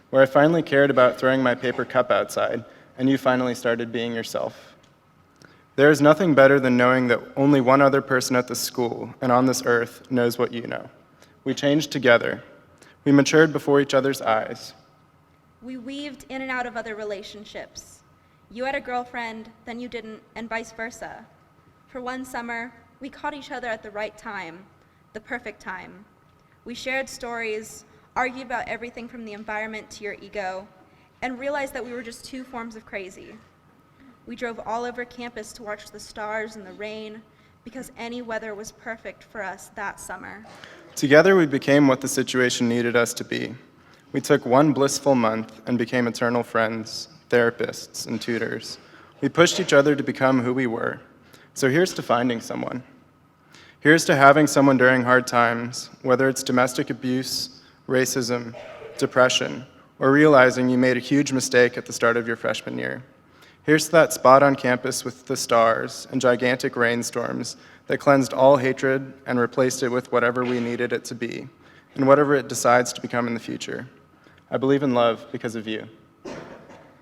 where I finally cared about throwing my paper cup outside, and you finally started being yourself. There is nothing better than knowing that only one other person at the school and on this earth knows what you know. We changed together. We matured before each other's eyes. We weaved in and out of other relationships. You had a girlfriend, then you didn't, and vice versa. For one summer, we caught each other at the right time, the perfect time. We shared stories, argued about everything from the environment to your ego, and realized that we were just two forms of crazy. We drove all over campus to watch the stars in the rain because any weather was perfect for us that summer. Together we became what the situation needed us to be. We took one blissful month and became eternal friends, therapists, and tutors. We pushed each other to become who we were. So here's to finding someone. Here's to having someone during hard times, whether it's domestic abuse, racism, depression, or realizing you made a huge mistake at the start of your freshman year. Here's to that spot on campus with the stars and gigantic rainstorms that cleansed all hatred and replaced it with whatever we needed it to be, and whatever it decides to become in the future. I believe in love because of you.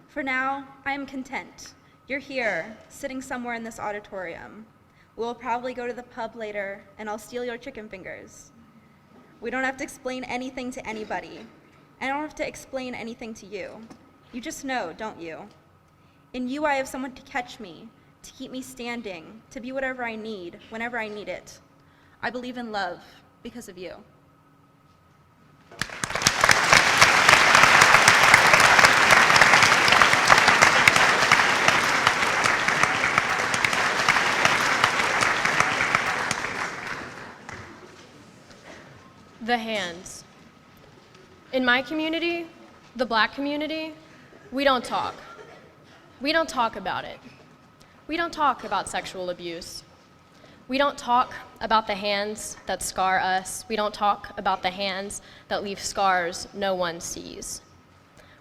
For now, I am content. You're here, sitting somewhere in this auditorium. We'll probably go to the pub later, and I'll steal your chicken fingers. We don't have to explain anything to anybody. I don't have to explain anything to you. You just know, don't you? In you, I have someone to catch me, to keep me standing, to be whatever I need, whenever I need it. I believe in love because of you. The hands. In my community, the Black community, we don't talk. We don't talk about it. We don't talk about sexual abuse. We don't talk about the hands that scar us. We don't talk about the hands that leave scars no one sees.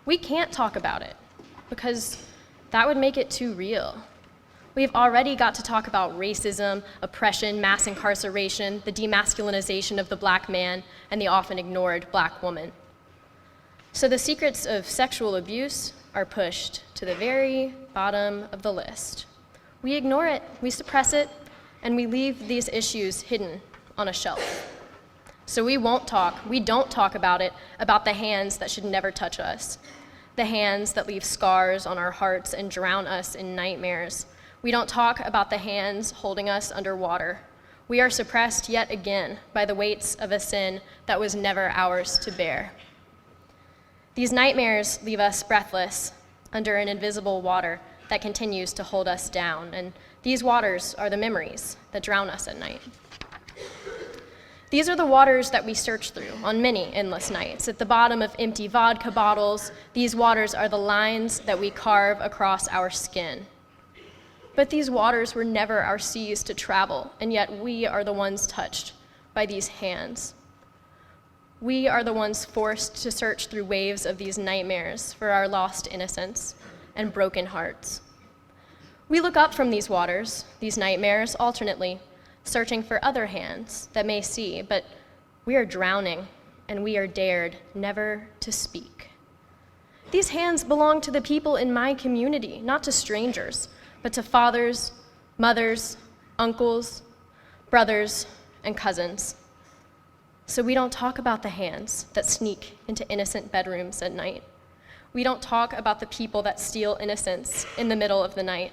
We can't talk about it because that would make it too real. We've already got to talk about racism, oppression, mass incarceration, the demasculinization of the Black man, and the often ignored Black woman. So the secrets of sexual abuse are pushed to the very bottom of the list. We ignore it, we suppress it, and we leave these issues hidden on a shelf. So we don't talk about it, about the hands that should never touch us, the hands that leave scars on our hearts and drown us in nightmares. We don't talk about the hands holding us underwater. We are suppressed yet again by the weights of a sin that was never ours to bear. These nightmares leave us breathless under an invisible water that continues to hold us down, and these waters are the memories that drown us at night. These are the waters that we search through on many endless nights. At the bottom of empty vodka bottles, these waters are the lines that we carve across our skin. But these waters were never our seas to travel, and yet we are the ones touched by these hands. We are the ones forced to search through waves of these nightmares for our lost innocence and broken hearts. We look up from these waters, these nightmares, alternately, searching for other hands that may see, but we are drowning, and we are dared never to speak. These hands belong to the people in my community, not to strangers, but to fathers, mothers, uncles, brothers, and cousins. So we don't talk about the hands that sneak into innocent bedrooms at night. We don't talk about the people that steal innocence in the middle of the night.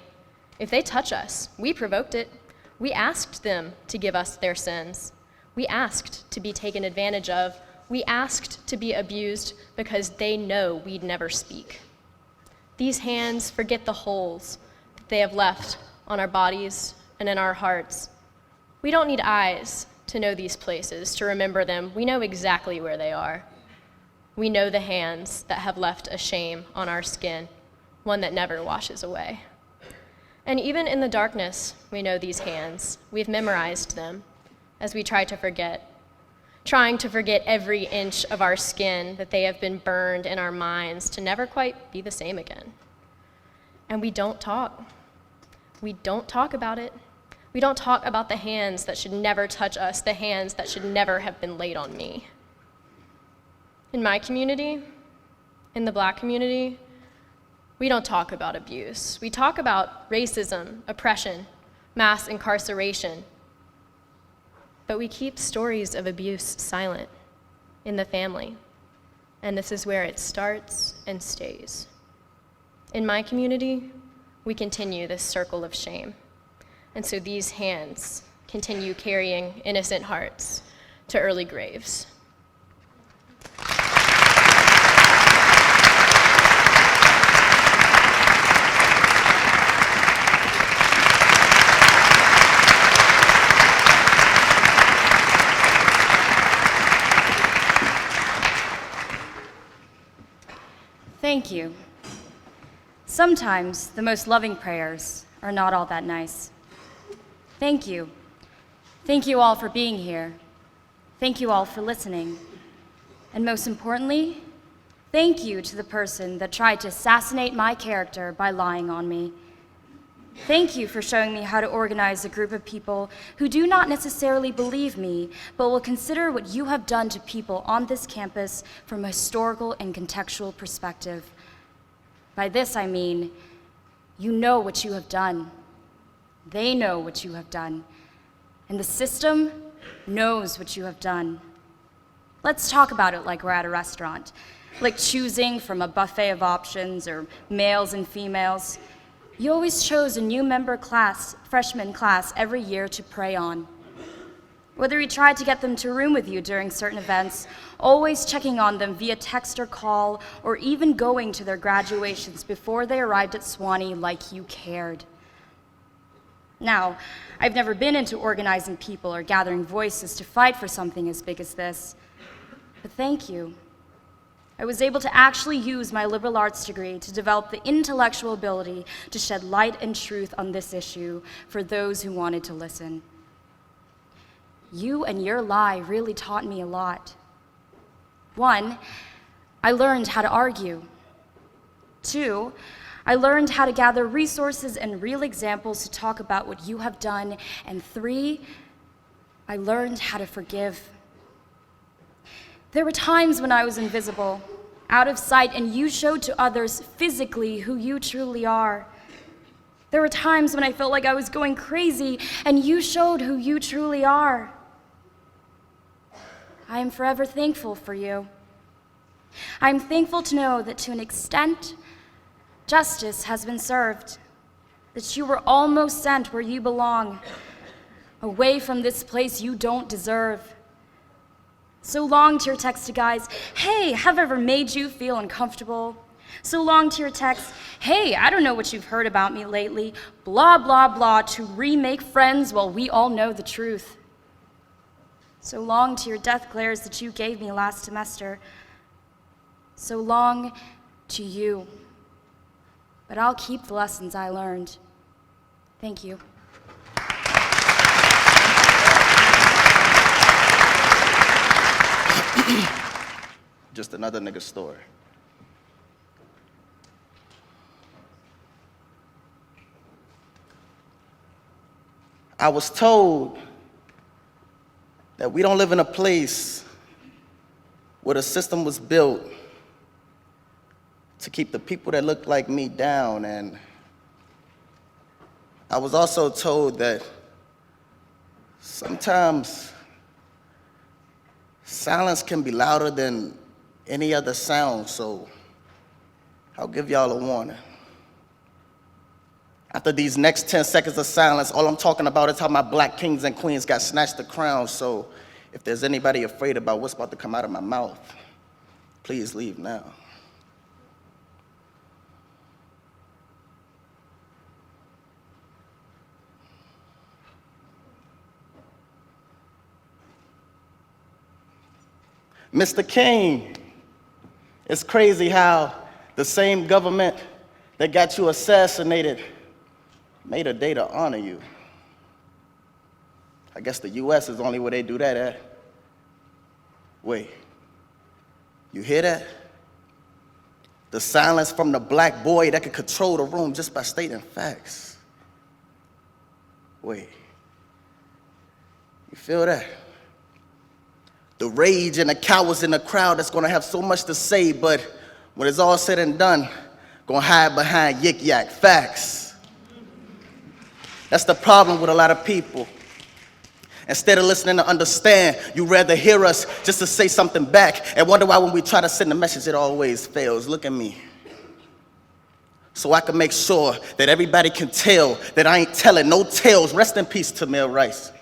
If they touch us, we provoked it. We asked them to give us their sins. We asked to be taken advantage of. We asked to be abused because they know we'd never speak. These hands forget the holes that they have left on our bodies and in our hearts. We don't need eyes to know these places, to remember them. We know exactly where they are. We know the hands that have left a shame on our skin, one that never washes away. And even in the darkness, we know these hands. We've memorized them as we try to forget, trying to forget every inch of our skin that they have been burned in our minds to never quite be the same again. And we don't talk. We don't talk about it. We don't talk about the hands that should never touch us, the hands that should never have been laid on me. In my community, in the Black community, we don't talk about abuse. We talk about racism, oppression, mass incarceration. But we keep stories of abuse silent in the family. And this is where it starts and stays. In my community, we continue this circle of shame. And so these hands continue carrying innocent hearts to early graves. Thank you. Sometimes the most loving prayers are not all that nice. Thank you. Thank you all for being here. Thank you all for listening. And most importantly, Thank you to the person that tried to assassinate my character by lying on me. Thank you for showing me how to organize a group of people who do not necessarily believe me, but will consider what you have done to people on this campus from a historical and contextual perspective. By this I mean, you know what you have done. They know what you have done. And the system knows what you have done. Let's talk about it like we're at a restaurant, like choosing from a buffet of options or males and females. You always chose a new member class, freshman class, every year to prey on. Whether you tried to get them to room with you during certain events, always checking on them via text or call, or even going to their graduations before they arrived at Sewanee like you cared. Now, I've never been into organizing people or gathering voices to fight for something as big as this, but thank you. I was able to actually use my liberal arts degree to develop the intellectual ability to shed light and truth on this issue for those who wanted to listen. You and your lie really taught me a lot. 1, I learned how to argue. 2, I learned how to gather resources and real examples to talk about what you have done. And 3, I learned how to forgive. There were times when I was invisible, out of sight, and you showed to others physically who you truly are. There were times when I felt like I was going crazy, and you showed who you truly are. I am forever thankful for you. I am thankful to know that to an extent, justice has been served, that you were almost sent where you belong, away from this place you don't deserve. So long to your text to guys, hey, have I ever made you feel uncomfortable? So long to your text, hey, I don't know what you've heard about me lately, blah, blah, blah, to remake friends while we all know the truth. So long to your death glares that you gave me last semester. So long to you. But I'll keep the lessons I learned. Thank you. Just another nigga story. I was told that we don't live in a place where the system was built to keep the people that look like me down, and I was also told that sometimes silence can be louder than any other sound, so I'll give y'all a warning. After these next 10 seconds of silence, all I'm talking about is how my black kings and queens got snatched the crown, so if there's anybody afraid about what's about to come out of my mouth, please leave now. Mr. King, it's crazy how the same government that got you assassinated made a day to honor you. I guess the US is the only where they do that at. Wait, you hear that? The silence from the black boy that could control the room just by stating facts. Wait, you feel that? The rage and the cowards in the crowd that's gonna have so much to say, but when it's all said and done, gonna hide behind yik-yak facts. That's the problem with a lot of people. Instead of listening to understand, you rather hear us just to say something back and wonder why when we try to send a message, it always fails. Look at me. So I can make sure that everybody can tell that I ain't telling no tales. Rest in peace, Tamir Rice.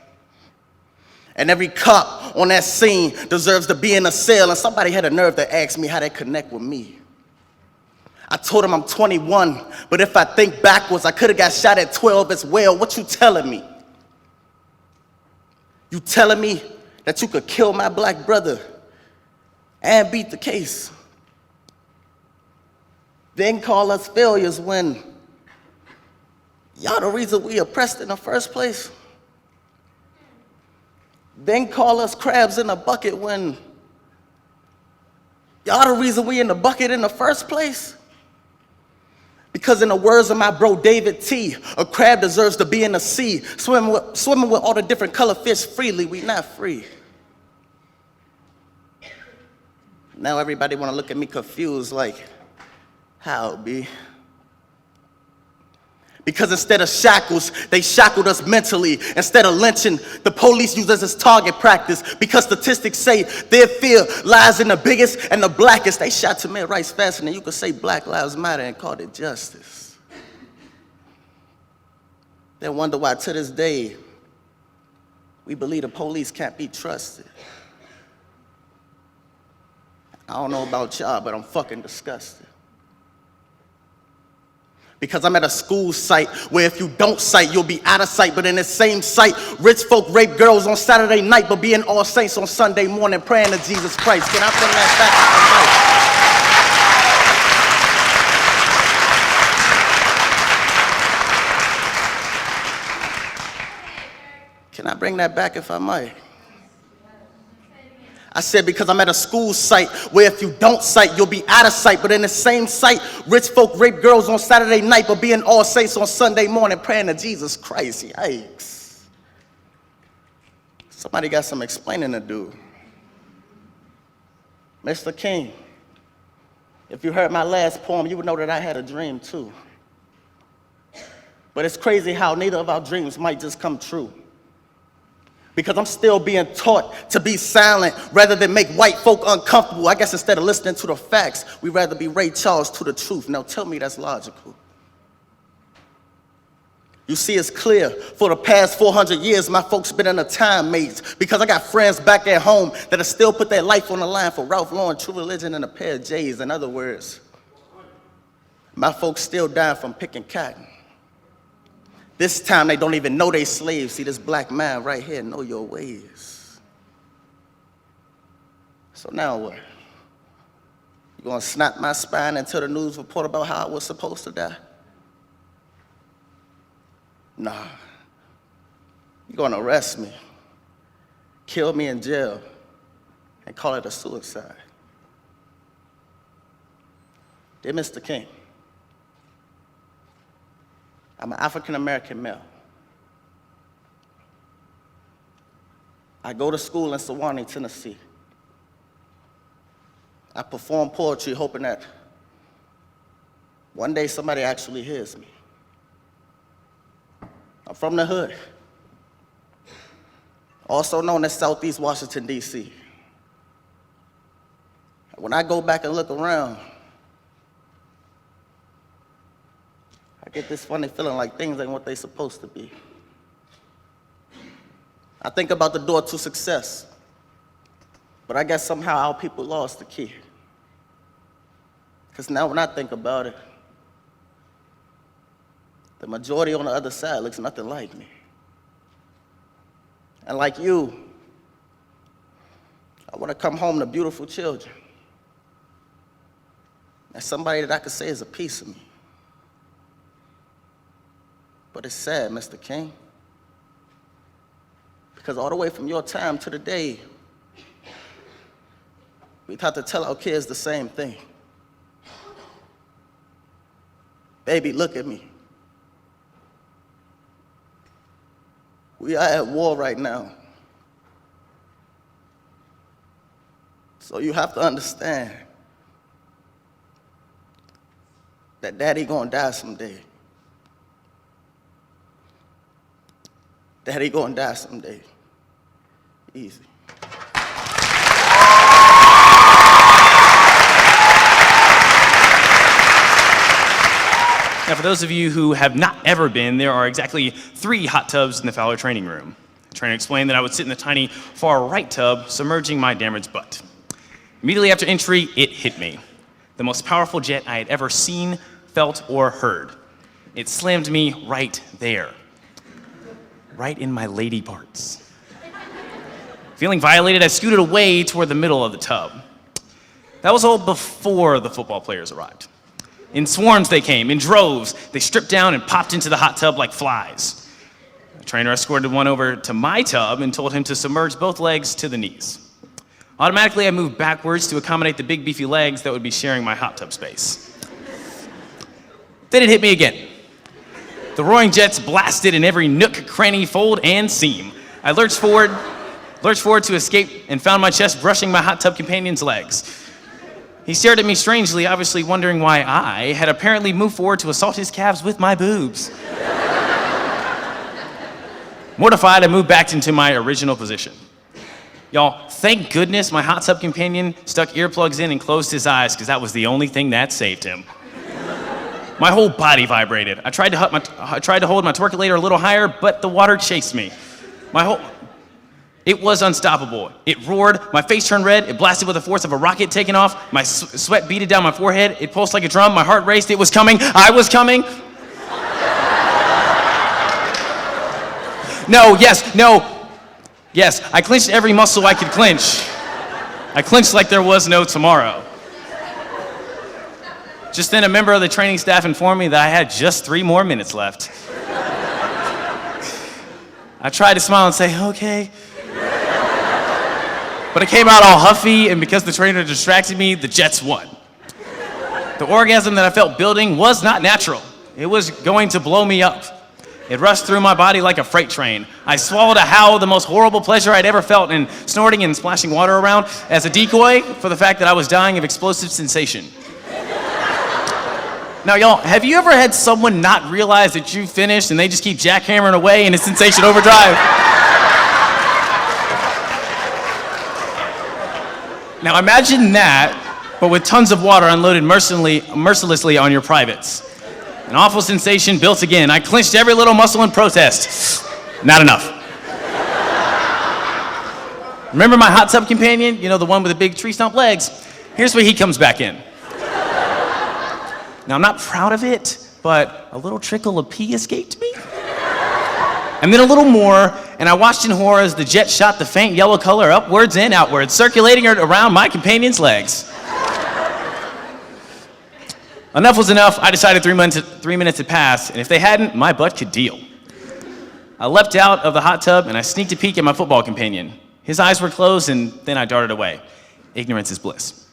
And every cop on that scene deserves to be in a cell, and somebody had a nerve to ask me how they connect with me. I told him I'm 21, but if I think backwards, I could have got shot at 12 as well. What you telling me? You telling me that you could kill my black brother and beat the case? Then call us failures when y'all the reason we oppressed in the first place? Then call us crabs in a bucket when Y'all the reason we in the bucket in the first place? Because in the words of my bro David T, a crab deserves to be in the sea, swimming with all the different color fish freely. We not free. Now everybody want to look at me confused like, how, B? Because instead of shackles, they shackled us mentally. Instead of lynching, the police use us as target practice. Because statistics say their fear lies in the biggest and the blackest. They shot Tamir Rice faster than you could say Black Lives Matter and called it justice. They wonder why to this day, we believe the police can't be trusted. I don't know about y'all, but I'm fucking disgusted. Because I'm at a school site where if you don't cite, you'll be out of sight. But in the same site, rich folk rape girls on Saturday night, but be in All Saints on Sunday morning praying to Jesus Christ. Can I bring that back if I might? Can I bring that back if I might? I said because I'm at a school site where if you don't cite, you'll be out of sight. But in the same site, rich folk rape girls on Saturday night, but be in All Saints on Sunday morning praying to Jesus Christ. Yikes. Somebody got some explaining to do. Mr. King, if you heard my last poem, you would know that I had a dream too. But it's crazy how neither of our dreams might just come true. Because I'm still being taught to be silent rather than make white folk uncomfortable. I guess instead of listening to the facts, we'd rather be Ray Charles to the truth. Now tell me that's logical. You see, it's clear. For the past 400 years, my folks been in a time maze because I got friends back at home that have still put their life on the line for Ralph Lauren, True Religion, and a pair of J's. In other words, my folks still dying from picking cotton. This time they don't even know they slaves. See this black man right here, know your ways. So now what? You gonna snap my spine and tell the news report about how I was supposed to die? Nah. You're gonna arrest me, kill me in jail, and call it a suicide. Dear Mr. King, I'm an African-American male. I go to school in Sewanee, Tennessee. I perform poetry hoping that one day somebody actually hears me. I'm from the hood, also known as Southeast Washington, D.C. When I go back and look around, I get this funny feeling like things ain't what they supposed to be. I think about the door to success, but I guess somehow our people lost the key. Because now when I think about it, the majority on the other side looks nothing like me. And like you, I want to come home to beautiful children. And somebody that I could say is a piece of me. But it's sad, Mr. King, because all the way from your time to today, we've had to tell our kids the same thing. Baby, look at me. We are at war right now. So you have to understand that daddy gonna die someday. Daddy gonna die someday. Easy. Now, for those of you who have not ever been, there are exactly 3 hot tubs in the Fowler training room. The trainer explained that I would sit in the tiny far right tub, submerging my damaged butt. Immediately after entry, it hit me. The most powerful jet I had ever seen, felt, or heard. It slammed me right there. Right in my lady parts. Feeling violated, I scooted away toward the middle of the tub. That was all before the football players arrived. In swarms they came, in droves. They stripped down and popped into the hot tub like flies. The trainer escorted one over to my tub and told him to submerge both legs to the knees. Automatically, I moved backwards to accommodate the big beefy legs that would be sharing my hot tub space. Then it hit me again. The roaring jets blasted in every nook, cranny, fold, and seam. I lurched forward to escape and found my chest brushing my hot tub companion's legs. He stared at me strangely, obviously wondering why I had apparently moved forward to assault his calves with my boobs. Mortified, I moved back into my original position. Y'all, thank goodness my hot tub companion stuck earplugs in and closed his eyes, because that was the only thing that saved him. My whole body vibrated. I tried to hold my twerkulator a little higher, but the water chased me. It was unstoppable. It roared, my face turned red, it blasted with the force of a rocket taking off, my sweat beaded down my forehead, it pulsed like a drum, my heart raced, it was coming, I was coming. Yes, I clenched every muscle I could clench. I clenched like there was no tomorrow. Just then, a member of the training staff informed me that I had just 3 more minutes left. I tried to smile and say, okay. But it came out all huffy, and because the trainer distracted me, the Jets won. The orgasm that I felt building was not natural. It was going to blow me up. It rushed through my body like a freight train. I swallowed a howl, the most horrible pleasure I'd ever felt, in snorting and splashing water around as a decoy for the fact that I was dying of explosive sensation. Now, y'all, have you ever had someone not realize that you finished and they just keep jackhammering away in a sensation overdrive? Now, imagine that, but with tons of water unloaded mercilessly on your privates. An awful sensation built again. I clenched every little muscle in protest. Not enough. Remember my hot tub companion? You know, the one with the big tree stump legs? Here's where he comes back in. Now, I'm not proud of it, but a little trickle of pee escaped me. And then a little more, and I watched in horror as the jet shot the faint yellow color upwards and outwards, circulating around my companion's legs. Enough was enough. I decided 3 minutes had passed, and if they hadn't, my butt could deal. I leapt out of the hot tub, and I sneaked a peek at my football companion. His eyes were closed, and then I darted away. Ignorance is bliss.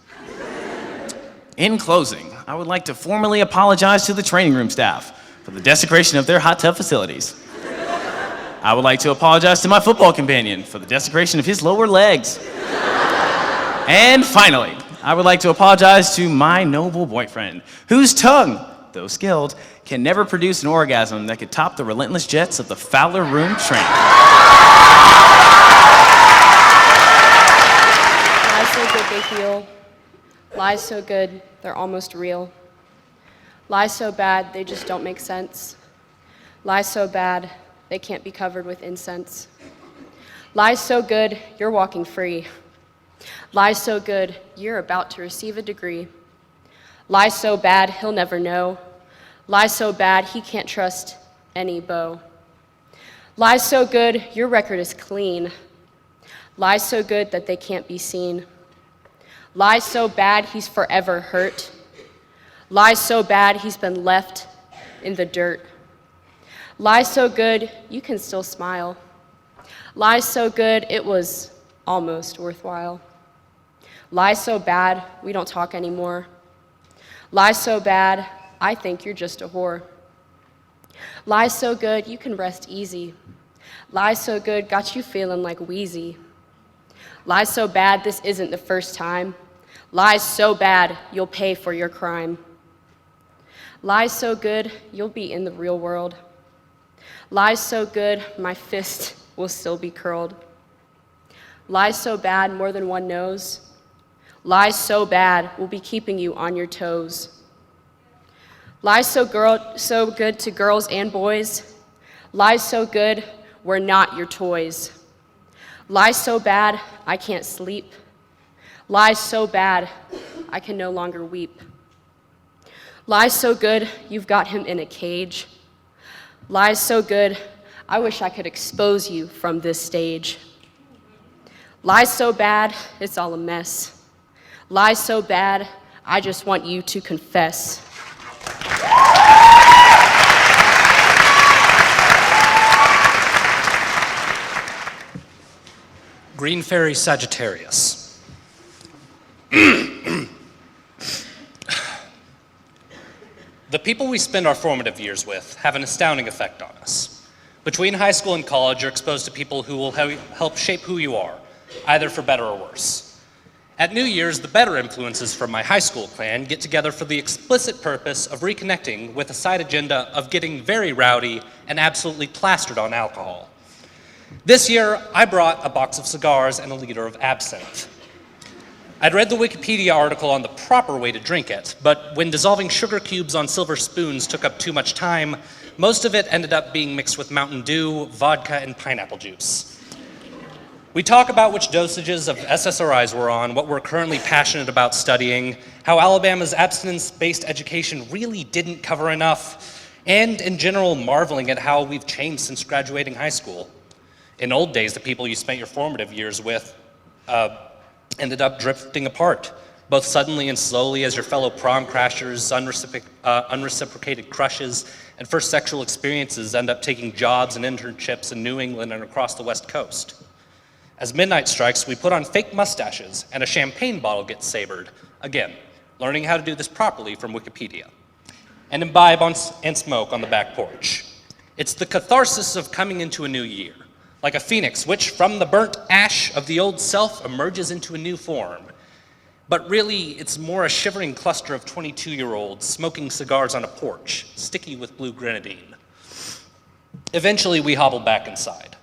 In closing, I would like to formally apologize to the training room staff for the desecration of their hot tub facilities. I would like to apologize to my football companion for the desecration of his lower legs. And finally, I would like to apologize to my noble boyfriend, whose tongue, though skilled, can never produce an orgasm that could top the relentless jets of the Fowler Room train. Lies so good they heal. Lies so good they're almost real. Lies so bad they just don't make sense. Lies so bad they can't be covered with incense. Lies so good you're walking free. Lies so good, you're about to receive a degree. Lies so bad, he'll never know. Lies so bad, he can't trust any beau. Lies so good, your record is clean. Lies so good that they can't be seen. Lies so bad, he's forever hurt. Lies so bad, he's been left in the dirt. Lies so good, you can still smile. Lies so good, it was almost worthwhile. Lies so bad, we don't talk anymore. Lies so bad, I think you're just a whore. Lies so good, you can rest easy. Lies so good, got you feeling like Wheezy. Lies so bad, this isn't the first time. Lies so bad, you'll pay for your crime. Lies so good, you'll be in the real world. Lies so good, my fist will still be curled. Lies so bad, more than one knows. Lies so bad, will be keeping you on your toes. Lies so good to girls and boys. Lies so good, we're not your toys. Lies so bad, I can't sleep. Lies so bad, I can no longer weep. Lies so good, you've got him in a cage. Lies so good, I wish I could expose you from this stage. Lies so bad, it's all a mess. Lies so bad, I just want you to confess. Green Fairy Sagittarius. people we spend our formative years with have an astounding effect on us. Between high school and college, you're exposed to people who will help shape who you are, either for better or worse. At New Year's, the better influences from my high school clan get together for the explicit purpose of reconnecting with a side agenda of getting very rowdy and absolutely plastered on alcohol. This year, I brought a box of cigars and a liter of absinthe. I'd read the Wikipedia article on the proper way to drink it, but when dissolving sugar cubes on silver spoons took up too much time, most of it ended up being mixed with Mountain Dew, vodka, and pineapple juice. We talk about which dosages of SSRIs we're on, what we're currently passionate about studying, how Alabama's abstinence-based education really didn't cover enough, and in general, marveling at how we've changed since graduating high school. In old days, the people you spent your formative years with ended up drifting apart, both suddenly and slowly as your fellow prom crashers, unreciprocated crushes, and first sexual experiences end up taking jobs and internships in New England and across the West Coast. As midnight strikes, we put on fake mustaches and a champagne bottle gets sabered, again, learning how to do this properly from Wikipedia, and imbibe and smoke on the back porch. It's the catharsis of coming into a new year, like a phoenix which from the burnt ash of the old self emerges into a new form. But really, it's more a shivering cluster of 22-year-olds smoking cigars on a porch, sticky with blue grenadine. Eventually, we hobble back inside.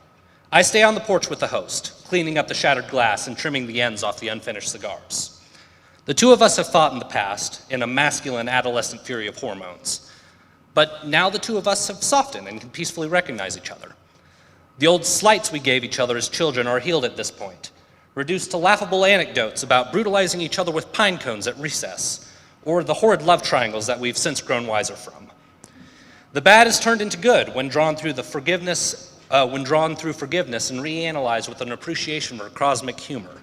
I stay on the porch with the host, cleaning up the shattered glass and trimming the ends off the unfinished cigars. The two of us have fought in the past in a masculine adolescent fury of hormones. But now the two of us have softened and can peacefully recognize each other. The old slights we gave each other as children are healed at this point, reduced to laughable anecdotes about brutalizing each other with pine cones at recess, or the horrid love triangles that we've since grown wiser from. The bad is turned into good when drawn through forgiveness and reanalyzed with an appreciation for cosmic humor.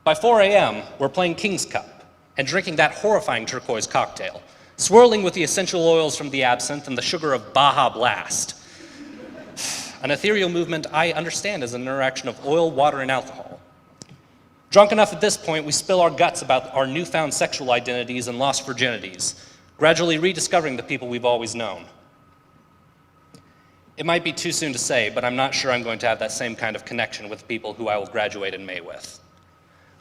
By 4 a.m., we're playing King's Cup and drinking that horrifying turquoise cocktail, swirling with the essential oils from the absinthe and the sugar of Baja Blast. An ethereal movement I understand as an interaction of oil, water, and alcohol. Drunk enough at this point, we spill our guts about our newfound sexual identities and lost virginities, gradually rediscovering the people we've always known. It might be too soon to say, but I'm not sure I'm going to have that same kind of connection with people who I will graduate in May with.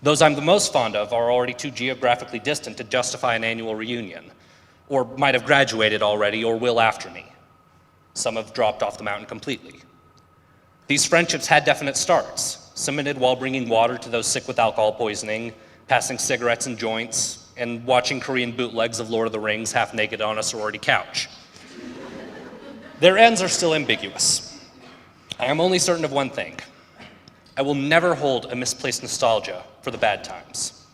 Those I'm the most fond of are already too geographically distant to justify an annual reunion, or might have graduated already or will after me. Some have dropped off the mountain completely. These friendships had definite starts, cemented while bringing water to those sick with alcohol poisoning, passing cigarettes and joints, and watching Korean bootlegs of Lord of the Rings half naked on a sorority couch. Their ends are still ambiguous. I am only certain of one thing. I will never hold a misplaced nostalgia for the bad times.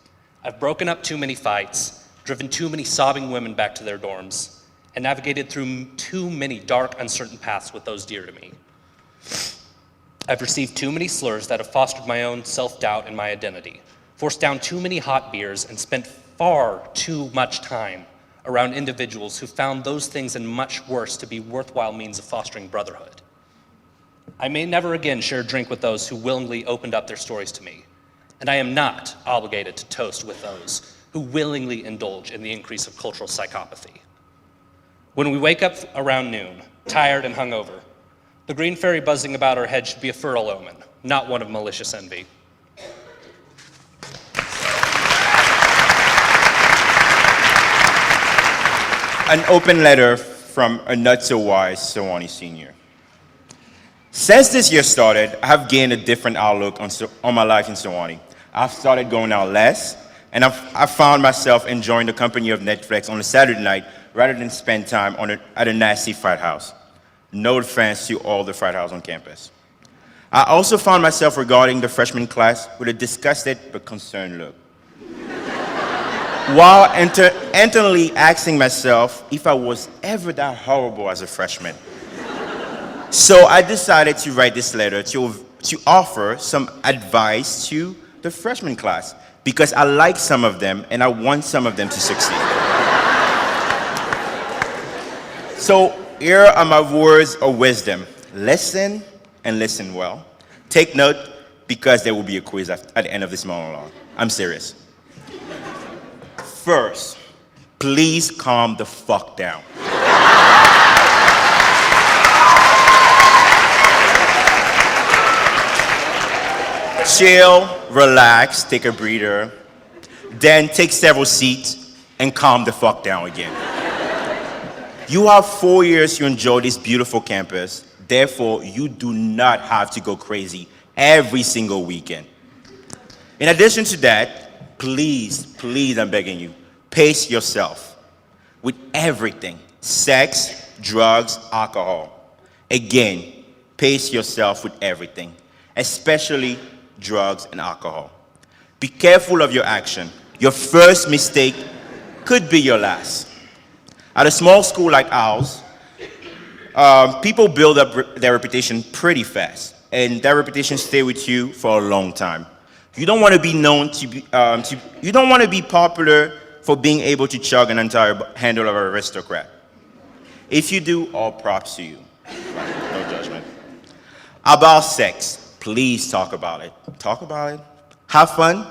I've broken up too many fights, driven too many sobbing women back to their dorms, and navigated through too many dark, uncertain paths with those dear to me. I've received too many slurs that have fostered my own self-doubt in my identity, forced down too many hot beers, and spent far too much time around individuals who found those things and much worse to be worthwhile means of fostering brotherhood. I may never again share a drink with those who willingly opened up their stories to me, and I am not obligated to toast with those who willingly indulge in the increase of cultural psychopathy. When we wake up around noon, tired and hungover, the green fairy buzzing about our head should be a fertile omen, not one of malicious envy. An open letter from a not-so-wise Sewanee senior. Since this year started, I have gained a different outlook on my life in Sewanee. I've started going out less, and I've found myself enjoying the company of Netflix on a Saturday night rather than spend time at a nasty frat house. No offense to all the frat houses on campus. I also found myself regarding the freshman class with a disgusted but concerned look, while internally asking myself if I was ever that horrible as a freshman. So I decided to write this letter to offer some advice to the freshman class, because I like some of them and I want some of them to succeed. So here are my words of wisdom. Listen and listen well. Take note, because there will be a quiz at the end of this monologue. I'm serious. First, please calm the fuck down. Chill, relax, take a breather, then take several seats and calm the fuck down again. You have 4 years to enjoy this beautiful campus. Therefore, you do not have to go crazy every single weekend. In addition to that, please, I'm begging you, pace yourself with everything: sex, drugs, alcohol. Again, pace yourself with everything, especially drugs and alcohol. Be careful of your action. Your first mistake could be your last. At a small school like ours, people build up their reputation pretty fast, and that reputation stays with you for a long time. You don't want to be known to be, you don't want to be popular for being able to chug an entire handle of an aristocrat. If you do, all props to you. No judgment. About sex, please talk about it. Talk about it. Have fun,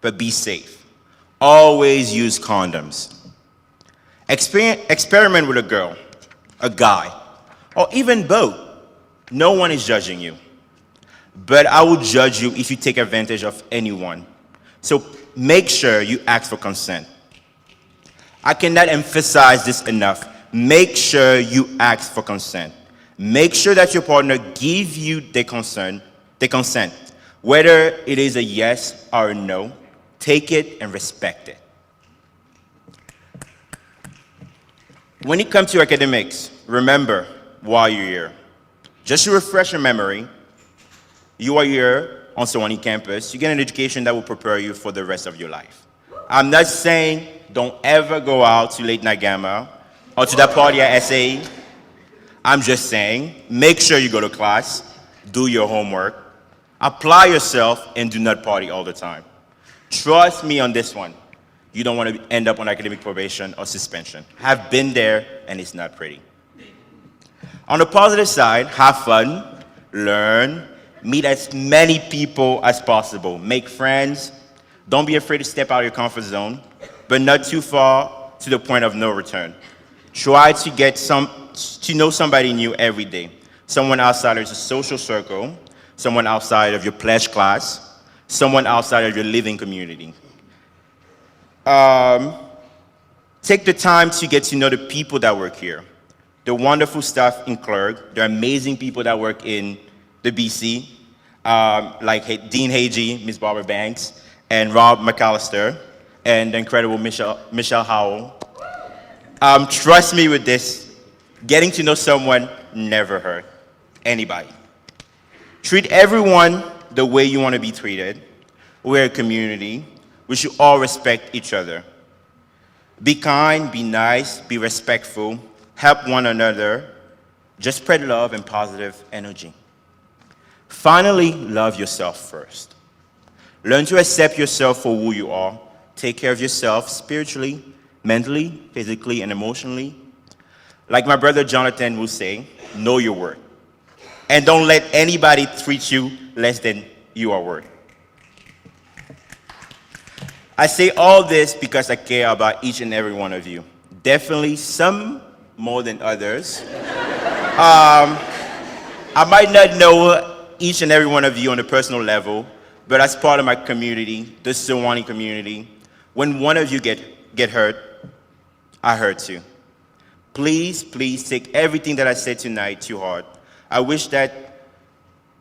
but be safe. Always use condoms. Experiment with a girl, a guy, or even both. No one is judging you. But I will judge you if you take advantage of anyone. So make sure you ask for consent. I cannot emphasize this enough. Make sure you ask for consent. Make sure that your partner gives you the consent. Whether it is a yes or a no, take it and respect it. When it comes to academics, remember why you're here. Just to refresh your memory, you are here on Sewanee campus. You get an education that will prepare you for the rest of your life. I'm not saying don't ever go out to late night gamma or to that party at SA. I'm just saying make sure you go to class, do your homework, apply yourself, and do not party all the time. Trust me on this one. You don't want to end up on academic probation or suspension. I've been there, and it's not pretty. On the positive side, have fun, learn, meet as many people as possible, make friends. Don't be afraid to step out of your comfort zone, but not too far to the point of no return. Try to know somebody new every day, someone outside of your social circle, someone outside of your pledge class, someone outside of your living community. Take the time to get to know the people that work here, the wonderful staff in Clerk, the amazing people that work in the BC, like Dean Hagee, Ms. Barbara Banks, and Rob McAllister, and the incredible Michelle Howell. Trust me with this, getting to know someone never hurt anybody. Treat everyone the way you want to be treated. We're a community. We should all respect each other. Be kind, be nice, be respectful, help one another. Just spread love and positive energy. Finally, love yourself first. Learn to accept yourself for who you are. Take care of yourself spiritually, mentally, physically, and emotionally. Like my brother Jonathan will say, know your worth. And don't let anybody treat you less than you are worth. I say all this because I care about each and every one of you. Definitely some more than others. I might not know each and every one of you on a personal level, but as part of my community, the Sewanee community, when one of you get hurt, I hurt too. Please take everything that I said tonight to heart. I wish that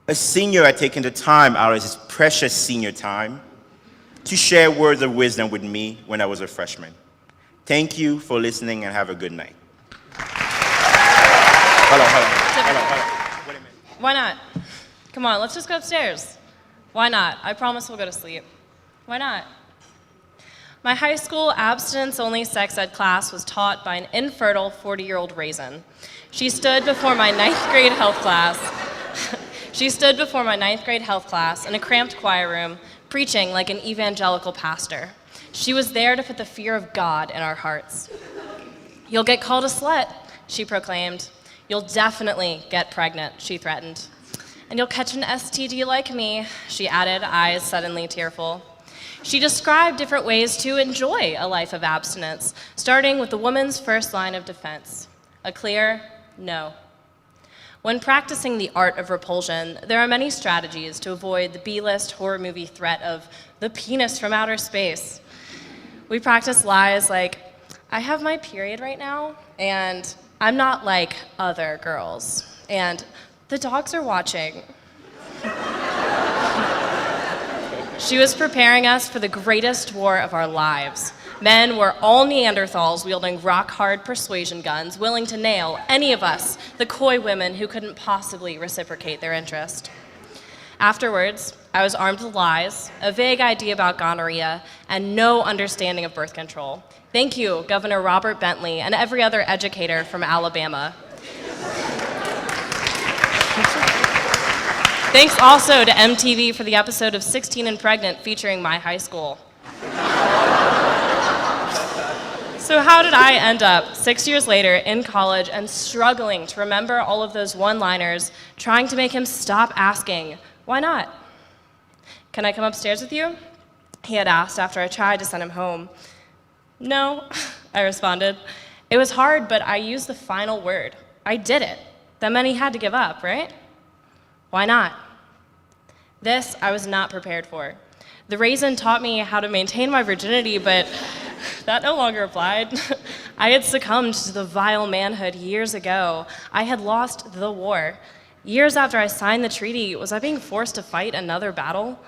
a senior had taken the time out of his precious senior time to share words of wisdom with me when I was a freshman. Thank you for listening and have a good night. Hold on. Wait a minute. Why not? Come on, let's just go upstairs. Why not? I promise we'll go to sleep. Why not? My high school abstinence-only sex ed class was taught by an infertile 40-year-old raisin. She stood before my ninth grade health class in a cramped choir room, preaching like an evangelical pastor. She was there to put the fear of God in our hearts. You'll get called a slut, she proclaimed. You'll definitely get pregnant, she threatened. And you'll catch an STD like me, she added, eyes suddenly tearful. She described different ways to enjoy a life of abstinence, starting with the woman's first line of defense, a clear no. When practicing the art of repulsion, there are many strategies to avoid the B-list horror movie threat of the penis from outer space. We practice lies like, I have my period right now, and I'm not like other girls, and the dogs are watching. She was preparing us for the greatest war of our lives. Men were all Neanderthals wielding rock-hard persuasion guns, willing to nail any of us, the coy women who couldn't possibly reciprocate their interest. Afterwards, I was armed with lies, a vague idea about gonorrhea, and no understanding of birth control. Thank you, Governor Robert Bentley, and every other educator from Alabama. Thanks also to MTV for the episode of 16 and Pregnant featuring my high school. So how did I end up 6 years later in college and struggling to remember all of those one-liners, trying to make him stop asking, why not? Can I come upstairs with you? He had asked after I tried to send him home. No, I responded. It was hard, but I used the final word. I did it. That meant he had to give up, right? Why not? This I was not prepared for. The raisin taught me how to maintain my virginity, but that no longer applied. I had succumbed to the vile manhood years ago. I had lost the war. Years after I signed the treaty, was I being forced to fight another battle?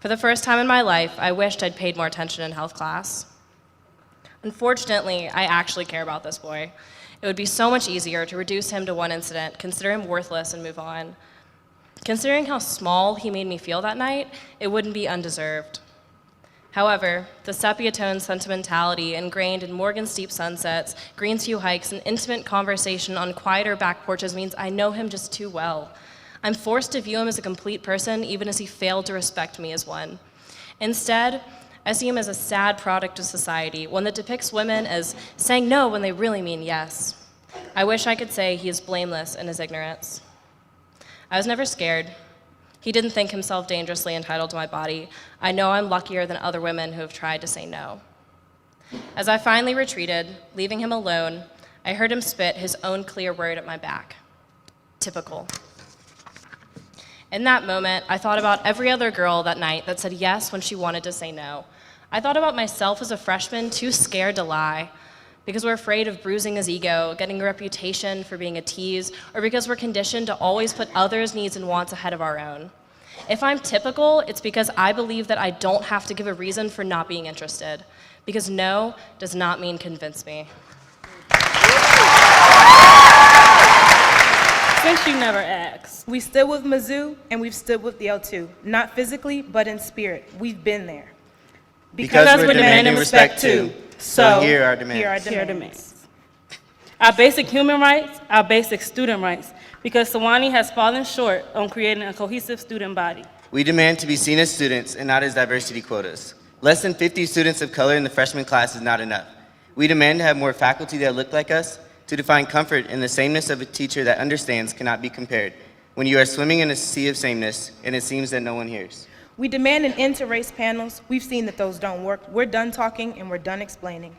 For the first time in my life, I wished I'd paid more attention in health class. Unfortunately, I actually care about this boy. It would be so much easier to reduce him to one incident, consider him worthless, and move on. Considering how small he made me feel that night, it wouldn't be undeserved. However, the sepia-tone sentimentality ingrained in Morgan Steep sunsets, Greensview hikes, and intimate conversation on quieter back porches means I know him just too well. I'm forced to view him as a complete person, even as he failed to respect me as one. Instead, I see him as a sad product of society, one that depicts women as saying no when they really mean yes. I wish I could say he is blameless in his ignorance. I was never scared. He didn't think himself dangerously entitled to my body. I know I'm luckier than other women who have tried to say no. As I finally retreated, leaving him alone, I heard him spit his own clear word at my back. Typical. In that moment, I thought about every other girl that night that said yes when she wanted to say no. I thought about myself as a freshman, too scared to lie, because we're afraid of bruising his ego, getting a reputation for being a tease, or because we're conditioned to always put others' needs and wants ahead of our own. If I'm typical, it's because I believe that I don't have to give a reason for not being interested, because no does not mean convince me. Since you never asked, we stood with Mizzou and we've stood with the L2, not physically, but in spirit. We've been there. Because we're demanding respect too. So here are demands. Our basic human rights, our basic student rights, because Sewanee has fallen short on creating a cohesive student body. We demand to be seen as students and not as diversity quotas. Less than 50 students of color in the freshman class is not enough. We demand to have more faculty that look like us, to define comfort in the sameness of a teacher that understands cannot be compared, when you are swimming in a sea of sameness and it seems that no one hears. We demand an end to race panels. We've seen that those don't work. We're done talking and we're done explaining.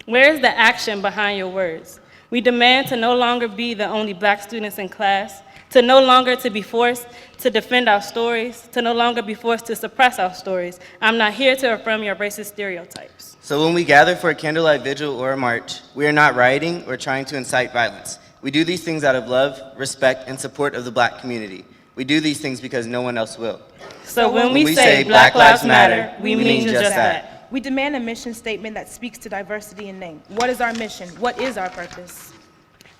Where is the action behind your words? We demand to no longer be the only black students in class, to no longer to be forced to defend our stories, to no longer be forced to suppress our stories. I'm not here to affirm your racist stereotypes. So when we gather for a candlelight vigil or a march, we are not rioting or trying to incite violence. We do these things out of love, respect, and support of the black community. We do these things because no one else will. So when we say Black Lives Matter, we mean just that. We demand a mission statement that speaks to diversity in name. What is our mission? What is our purpose?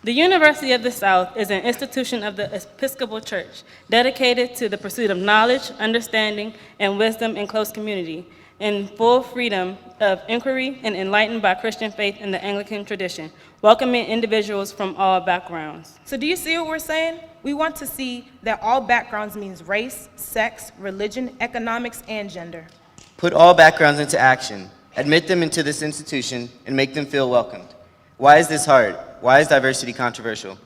The University of the South is an institution of the Episcopal Church dedicated to the pursuit of knowledge, understanding, and wisdom in close community, in full freedom of inquiry and enlightened by Christian faith in the Anglican tradition, welcoming individuals from all backgrounds. So do you see what we're saying? We want to see that all backgrounds means race, sex, religion, economics, and gender. Put all backgrounds into action, admit them into this institution, and make them feel welcomed. Why is this hard? Why is diversity controversial?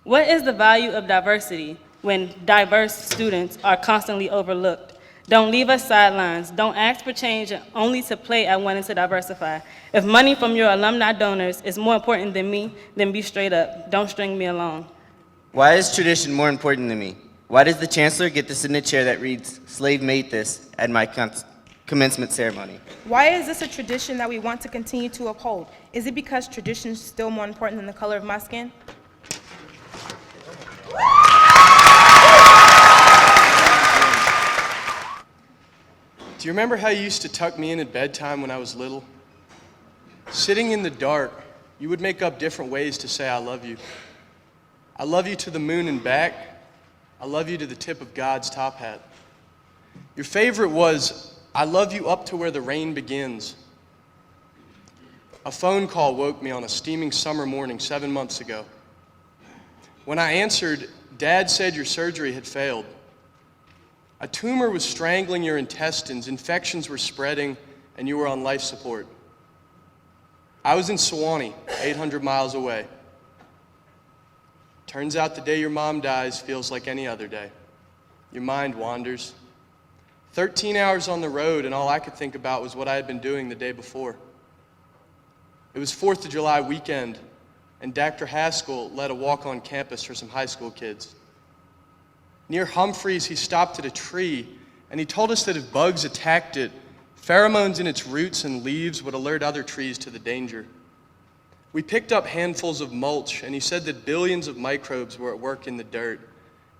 What is the value of diversity when diverse students are constantly overlooked? Don't leave us sidelines. Don't ask for change only to play at wanting to diversify. If money from your alumni donors is more important than me, then be straight up. Don't string me along. Why is tradition more important than me? Why does the chancellor get to sit in a chair that reads, "Slave made this," at my commencement ceremony? Why is this a tradition that we want to continue to uphold? Is it because tradition is still more important than the color of my skin? Do you remember how you used to tuck me in at bedtime when I was little? Sitting in the dark, you would make up different ways to say I love you. I love you to the moon and back. I love you to the tip of God's top hat. Your favorite was, I love you up to where the rain begins. A phone call woke me on a steaming summer morning 7 months ago. When I answered, Dad said your surgery had failed. A tumor was strangling your intestines, infections were spreading, and you were on life support. I was in Sewanee, 800 miles away. Turns out the day your mom dies feels like any other day. Your mind wanders. 13 hours on the road, and all I could think about was what I had been doing the day before. It was 4th of July weekend, and Dr. Haskell led a walk on campus for some high school kids. Near Humphreys, he stopped at a tree, and he told us that if bugs attacked it, pheromones in its roots and leaves would alert other trees to the danger. We picked up handfuls of mulch, and he said that billions of microbes were at work in the dirt,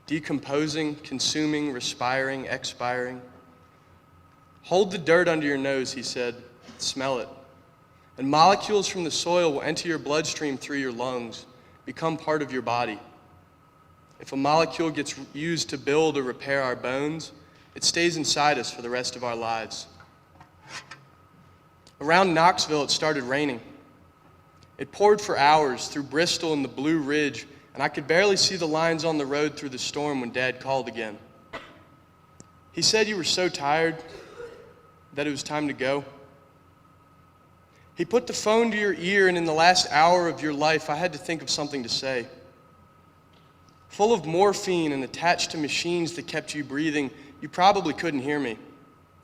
decomposing, consuming, respiring, expiring. Hold the dirt under your nose, he said, smell it. And molecules from the soil will enter your bloodstream through your lungs, become part of your body. If a molecule gets used to build or repair our bones, it stays inside us for the rest of our lives. Around Knoxville, it started raining. It poured for hours through Bristol and the Blue Ridge, and I could barely see the lines on the road through the storm when Dad called again. He said you were so tired that it was time to go. He put the phone to your ear, and in the last hour of your life, I had to think of something to say. Full of morphine and attached to machines that kept you breathing, you probably couldn't hear me.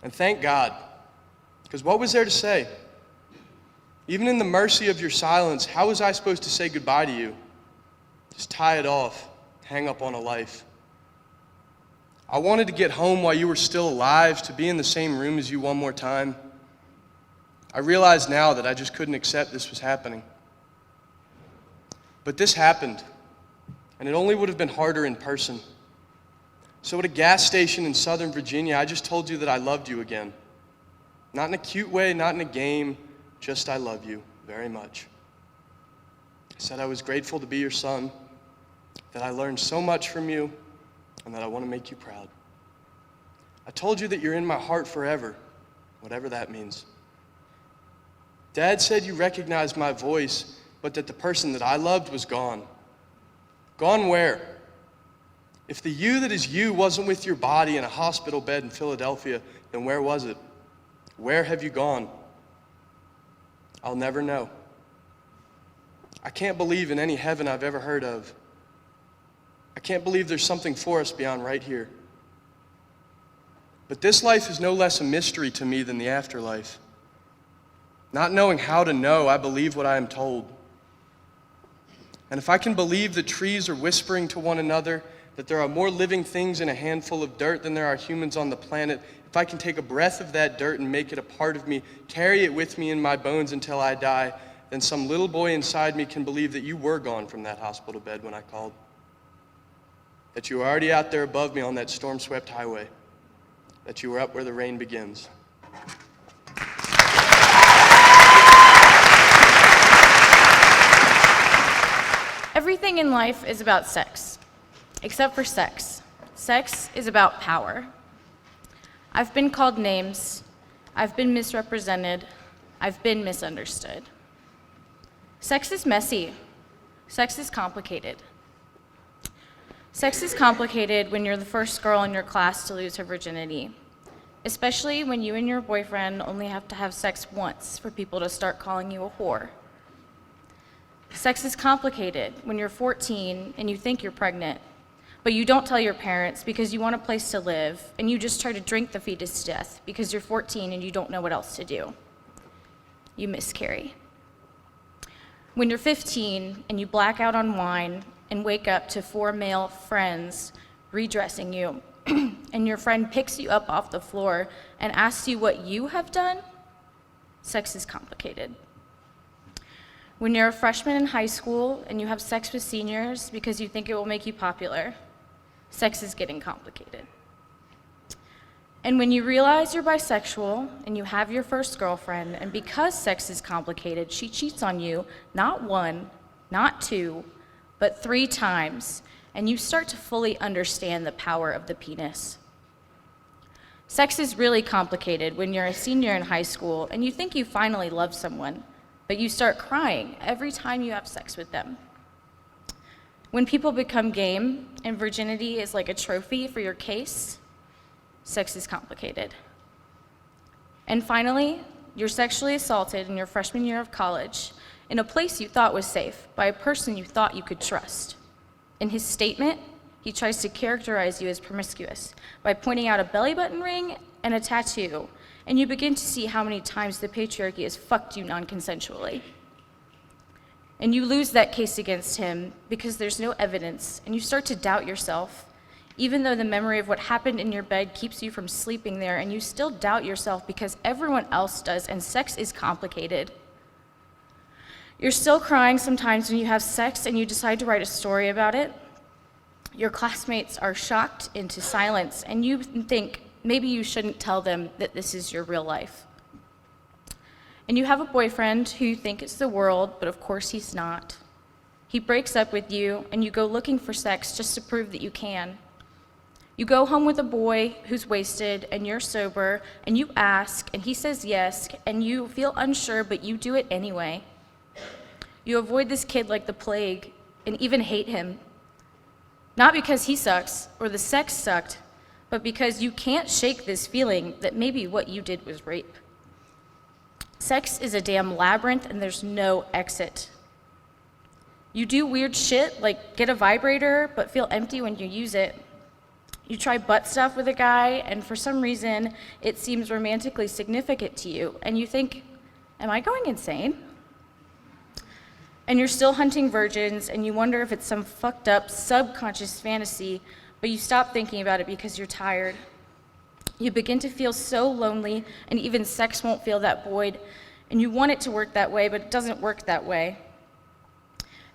And thank God, because what was there to say? Even in the mercy of your silence, how was I supposed to say goodbye to you? Just tie it off, hang up on a life. I wanted to get home while you were still alive, to be in the same room as you one more time. I realize now that I just couldn't accept this was happening. But this happened. And it only would have been harder in person. So at a gas station in Southern Virginia, I just told you that I loved you again. Not in a cute way, not in a game, just I love you very much. I said I was grateful to be your son, that I learned so much from you, and that I want to make you proud. I told you that you're in my heart forever, whatever that means. Dad said you recognized my voice, but that the person that I loved was gone. Gone where? If the you that is you wasn't with your body in a hospital bed in Philadelphia, then where was it? Where have you gone? I'll never know. I can't believe in any heaven I've ever heard of. I can't believe there's something for us beyond right here. But this life is no less a mystery to me than the afterlife. Not knowing how to know, I believe what I am told. And if I can believe that trees are whispering to one another, that there are more living things in a handful of dirt than there are humans on the planet, if I can take a breath of that dirt and make it a part of me, carry it with me in my bones until I die, then some little boy inside me can believe that you were gone from that hospital bed when I called. That you were already out there above me on that storm-swept highway. That you were up where the rain begins. Everything in life is about sex, except for sex. Sex is about power. I've been called names, I've been misrepresented, I've been misunderstood. Sex is messy. Sex is complicated. Sex is complicated when you're the first girl in your class to lose her virginity, especially when you and your boyfriend only have to have sex once for people to start calling you a whore. Sex is complicated when you're 14 and you think you're pregnant, but you don't tell your parents because you want a place to live, and you just try to drink the fetus to death because you're 14 and you don't know what else to do. You miscarry. When you're 15 and you black out on wine and wake up to 4 male friends redressing you, and your friend picks you up off the floor and asks you what you have done, sex is complicated. When you're a freshman in high school and you have sex with seniors because you think it will make you popular, sex is getting complicated. And when you realize you're bisexual and you have your first girlfriend, and because sex is complicated, she cheats on you not 1, not 2, but 3 times, and you start to fully understand the power of the penis. Sex is really complicated when you're a senior in high school and you think you finally love someone, but you start crying every time you have sex with them. When people become game and virginity is like a trophy for your case, sex is complicated. And finally, you're sexually assaulted in your freshman year of college in a place you thought was safe by a person you thought you could trust. In his statement, he tries to characterize you as promiscuous by pointing out a belly button ring and a tattoo, and you begin to see how many times the patriarchy has fucked you non-consensually. And you lose that case against him because there's no evidence, and you start to doubt yourself, even though the memory of what happened in your bed keeps you from sleeping there, and you still doubt yourself because everyone else does, and sex is complicated. You're still crying sometimes when you have sex and you decide to write a story about it. Your classmates are shocked into silence, and you think maybe you shouldn't tell them that this is your real life. And you have a boyfriend who you think is the world, but of course he's not. He breaks up with you, and you go looking for sex just to prove that you can. You go home with a boy who's wasted, and you're sober, and you ask, and he says yes, and you feel unsure, but you do it anyway. You avoid this kid like the plague, and even hate him. Not because he sucks, or the sex sucked, but because you can't shake this feeling that maybe what you did was rape. Sex is a damn labyrinth, and there's no exit. You do weird shit, like get a vibrator, but feel empty when you use it. You try butt stuff with a guy, and for some reason, it seems romantically significant to you, and you think, am I going insane? And you're still hunting virgins, and you wonder if it's some fucked up subconscious fantasy, but you stop thinking about it because you're tired. You begin to feel so lonely, and even sex won't fill that void, and you want it to work that way, but it doesn't work that way.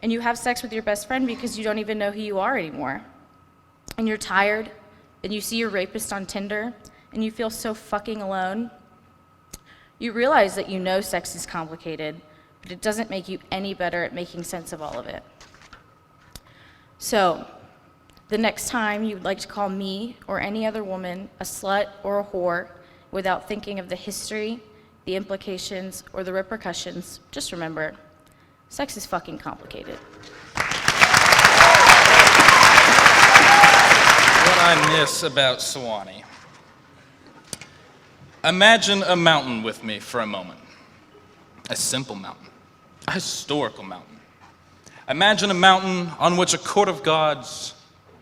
And you have sex with your best friend because you don't even know who you are anymore. And you're tired, and you see your rapist on Tinder, and you feel so fucking alone. You realize that you know sex is complicated, but it doesn't make you any better at making sense of all of it. So, the next time you'd like to call me or any other woman a slut or a whore without thinking of the history, the implications, or the repercussions, just remember, sex is fucking complicated. What I miss about Sewanee. Imagine a mountain with me for a moment. A simple mountain. A historical mountain. Imagine a mountain on which a court of gods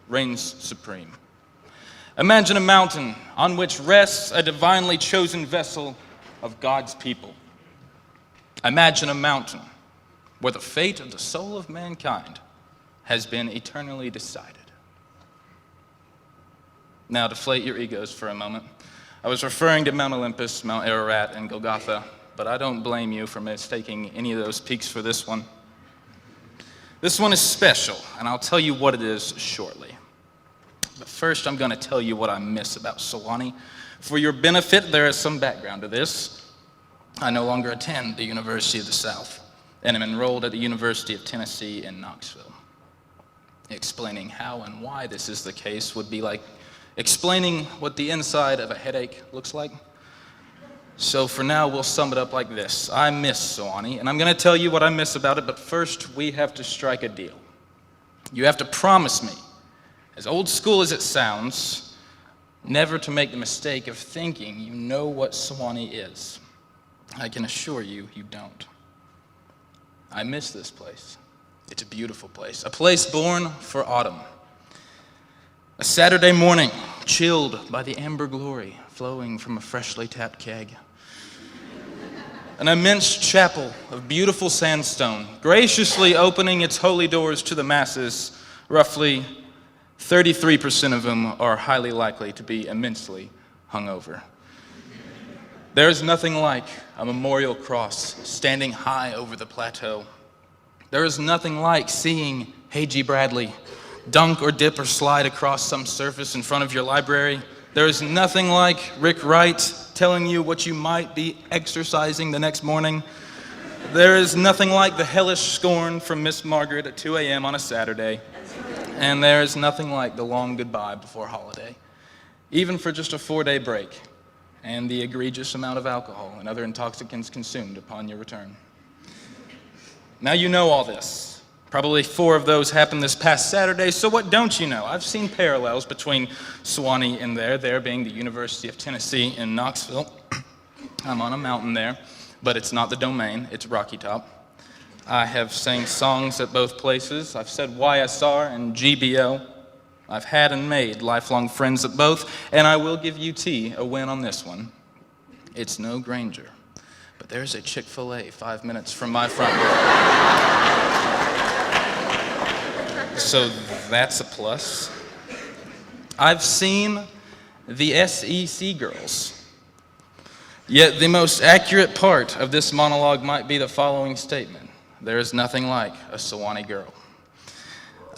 reigns supreme. Imagine a mountain on which rests a divinely chosen vessel of God's people. Imagine a mountain where the fate of the soul of mankind has been eternally decided. Now, deflate your egos for a moment. I was referring to Mount Olympus, Mount Ararat, and Golgotha, but I don't blame you for mistaking any of those peaks for this one. This one is special, and I'll tell you what it is shortly. But first, I'm going to tell you what I miss about Sewanee. For your benefit, there is some background to this. I no longer attend the University of the South, and am enrolled at the University of Tennessee in Knoxville. Explaining how and why this is the case would be like explaining what the inside of a headache looks like. So for now, we'll sum it up like this. I miss Sewanee, and I'm going to tell you what I miss about it, but first, we have to strike a deal. You have to promise me, as old school as it sounds, never to make the mistake of thinking you know what Sewanee is. I can assure you, you don't. I miss this place. It's a beautiful place, a place born for autumn. A Saturday morning, chilled by the amber glory flowing from a freshly tapped keg. An immense chapel of beautiful sandstone, graciously opening its holy doors to the masses, roughly 33% of whom are highly likely to be immensely hungover. There is nothing like a memorial cross standing high over the plateau. There is nothing like seeing H.G. Bradley dunk or dip or slide across some surface in front of your library. There is nothing like Rick Wright telling you what you might be exercising the next morning. There is nothing like the hellish scorn from Miss Margaret at 2 a.m. on a Saturday. And there is nothing like the long goodbye before holiday, even for just a 4-day break, and the egregious amount of alcohol and other intoxicants consumed upon your return. Now you know all this. Probably 4 of those happened this past Saturday, so what don't you know? I've seen parallels between Sewanee and there being the University of Tennessee in Knoxville. I'm on a mountain there, but it's not the Domain, it's Rocky Top. I have sang songs at both places. I've said YSR and GBO. I've had and made lifelong friends at both, and I will give UT a win on this one. It's no Granger, but there's a Chick-fil-A 5 minutes from my front door. So that's a plus. I've seen the SEC girls. Yet the most accurate part of this monologue might be the following statement. There is nothing like a Sewanee girl.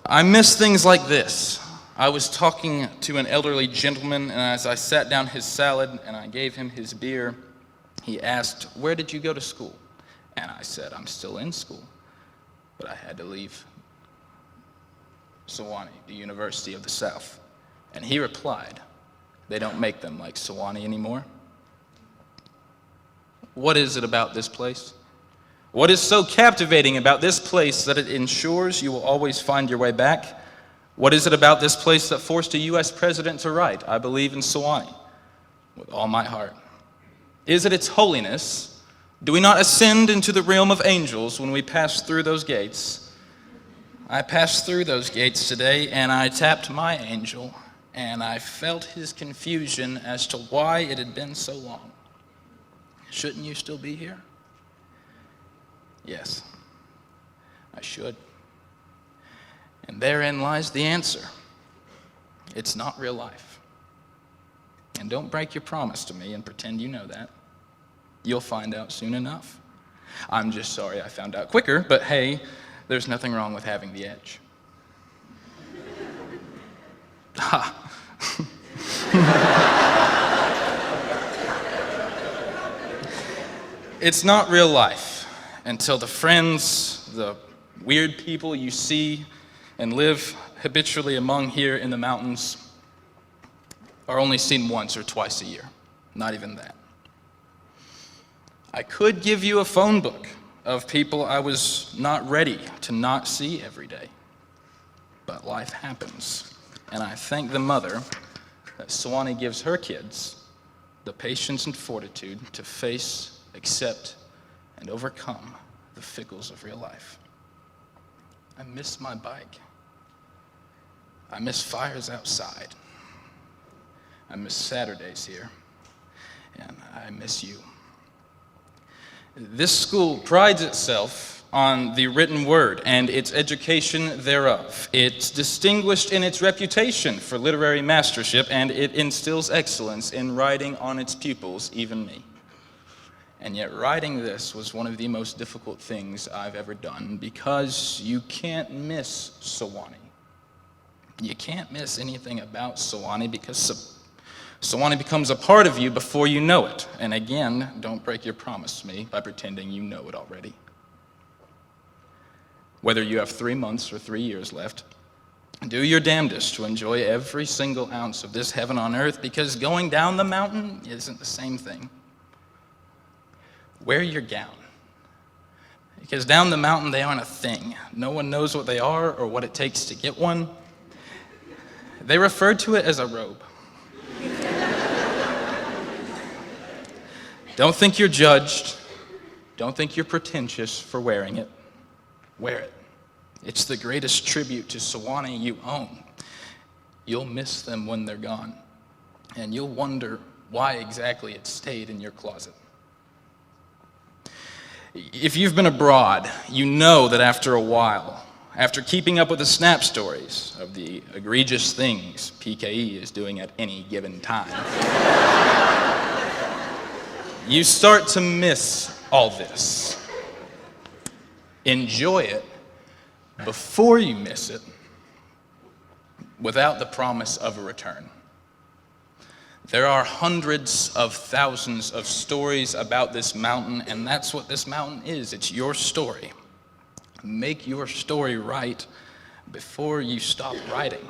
I miss things like this. I was talking to an elderly gentleman, and as I sat down his salad and I gave him his beer, he asked, "Where did you go to school?" And I said, "I'm still in school, but I had to leave Sewanee, the University of the South." And he replied, "They don't make them like Sewanee anymore." What is it about this place? What is so captivating about this place that it ensures you will always find your way back? What is it about this place that forced a U.S. president to write, "I believe in Sewanee with all my heart"? Is it its holiness? Do we not ascend into the realm of angels when we pass through those gates? I passed through those gates today, and I tapped my angel, and I felt his confusion as to why it had been so long. Shouldn't you still be here? Yes, I should. And therein lies the answer. It's not real life. And don't break your promise to me and pretend you know that. You'll find out soon enough. I'm just sorry I found out quicker, but hey, there's nothing wrong with having the edge. Ha. It's not real life until the friends, the weird people you see and live habitually among here in the mountains are only seen once or twice a year. Not even that. I could give you a phone book of people I was not ready to not see every day. But life happens, and I thank the mother that Sewanee gives her kids the patience and fortitude to face, accept, and overcome the fickles of real life. I miss my bike. I miss fires outside. I miss Saturdays here, and I miss you. This school prides itself on the written word and its education thereof. It's distinguished in its reputation for literary mastership, and it instills excellence in writing on its pupils, even me. And yet writing this was one of the most difficult things I've ever done, because you can't miss Sewanee. You can't miss anything about Sewanee because Sewanee becomes a part of you before you know it. And again, don't break your promise to me by pretending you know it already. Whether you have 3 months or 3 years left, do your damnedest to enjoy every single ounce of this heaven on earth, because going down the mountain isn't the same thing. Wear your gown, because down the mountain they aren't a thing. No one knows what they are or what it takes to get one. They refer to it as a robe. Don't think you're judged. Don't think you're pretentious for wearing it. Wear it. It's the greatest tribute to Sewanee you own. you'll miss them when they're gone, and you'll wonder why exactly it stayed in your closet. If you've been abroad, you know that after a while, after keeping up with the snap stories of the egregious things PKE is doing at any given time, you start to miss all this. Enjoy it before you miss it, without the promise of a return. There are hundreds of thousands of stories about this mountain, and that's what this mountain is. It's your story. Make your story right before you stop writing.